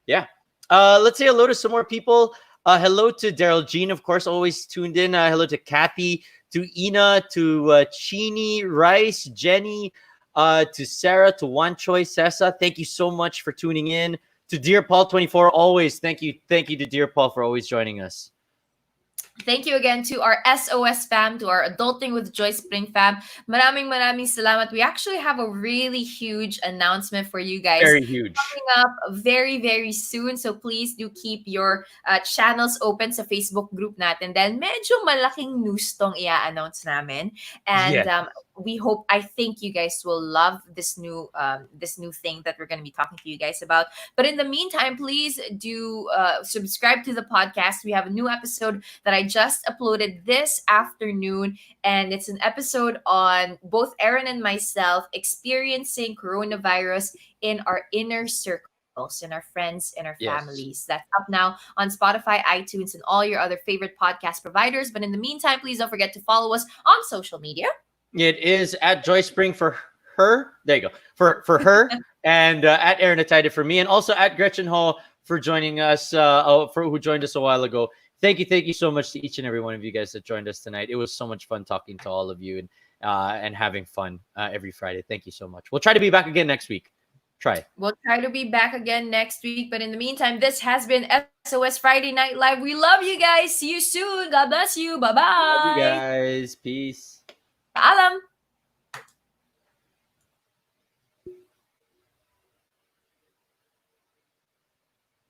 Yeah. Let's say hello to some more people. Hello to Daryl Jean, of course, always tuned in. Hello to Kathy, to Ina, to Chini, Rice, Jenny, to Sarah, to One Choice, Sessa. Thank you so much for tuning in. To Dear Paul 24, always thank you to Dear Paul for always joining us. Thank you again to our SOS fam, to our Adulting with Joyce Pring fam. Maraming salamat. We actually have a really huge announcement for you guys Very huge. coming up very, very soon. So please do keep your channels open sa Facebook group natin. Then medyo malaking news tong i-announce namin. And Yes. we hope, I think you guys will love this new thing that we're going to be talking to you guys about. But in the meantime, please do subscribe to the podcast. We have a new episode that I just uploaded this afternoon, and it's an episode on both Aaron and myself experiencing coronavirus in our inner circles, in our friends, in our families. Yes. That's up now on Spotify, iTunes, and all your other favorite podcast providers. But in the meantime, please don't forget to follow us on social media. It is at Joy Spring for her. There you go. For her, and at Aaron Atida for me, and also at Gretchen Ho for joining us. For who joined us a while ago. Thank you so much to each and every one of you guys that joined us tonight. It was so much fun talking to all of you and having fun every Friday. Thank you so much. We'll try to be back again next week. Try. We'll try to be back again next week. But in the meantime, this has been SOS Friday Night Live. We love you guys. See you soon. God bless you. Bye Love you bye. guys. Peace. Paalam.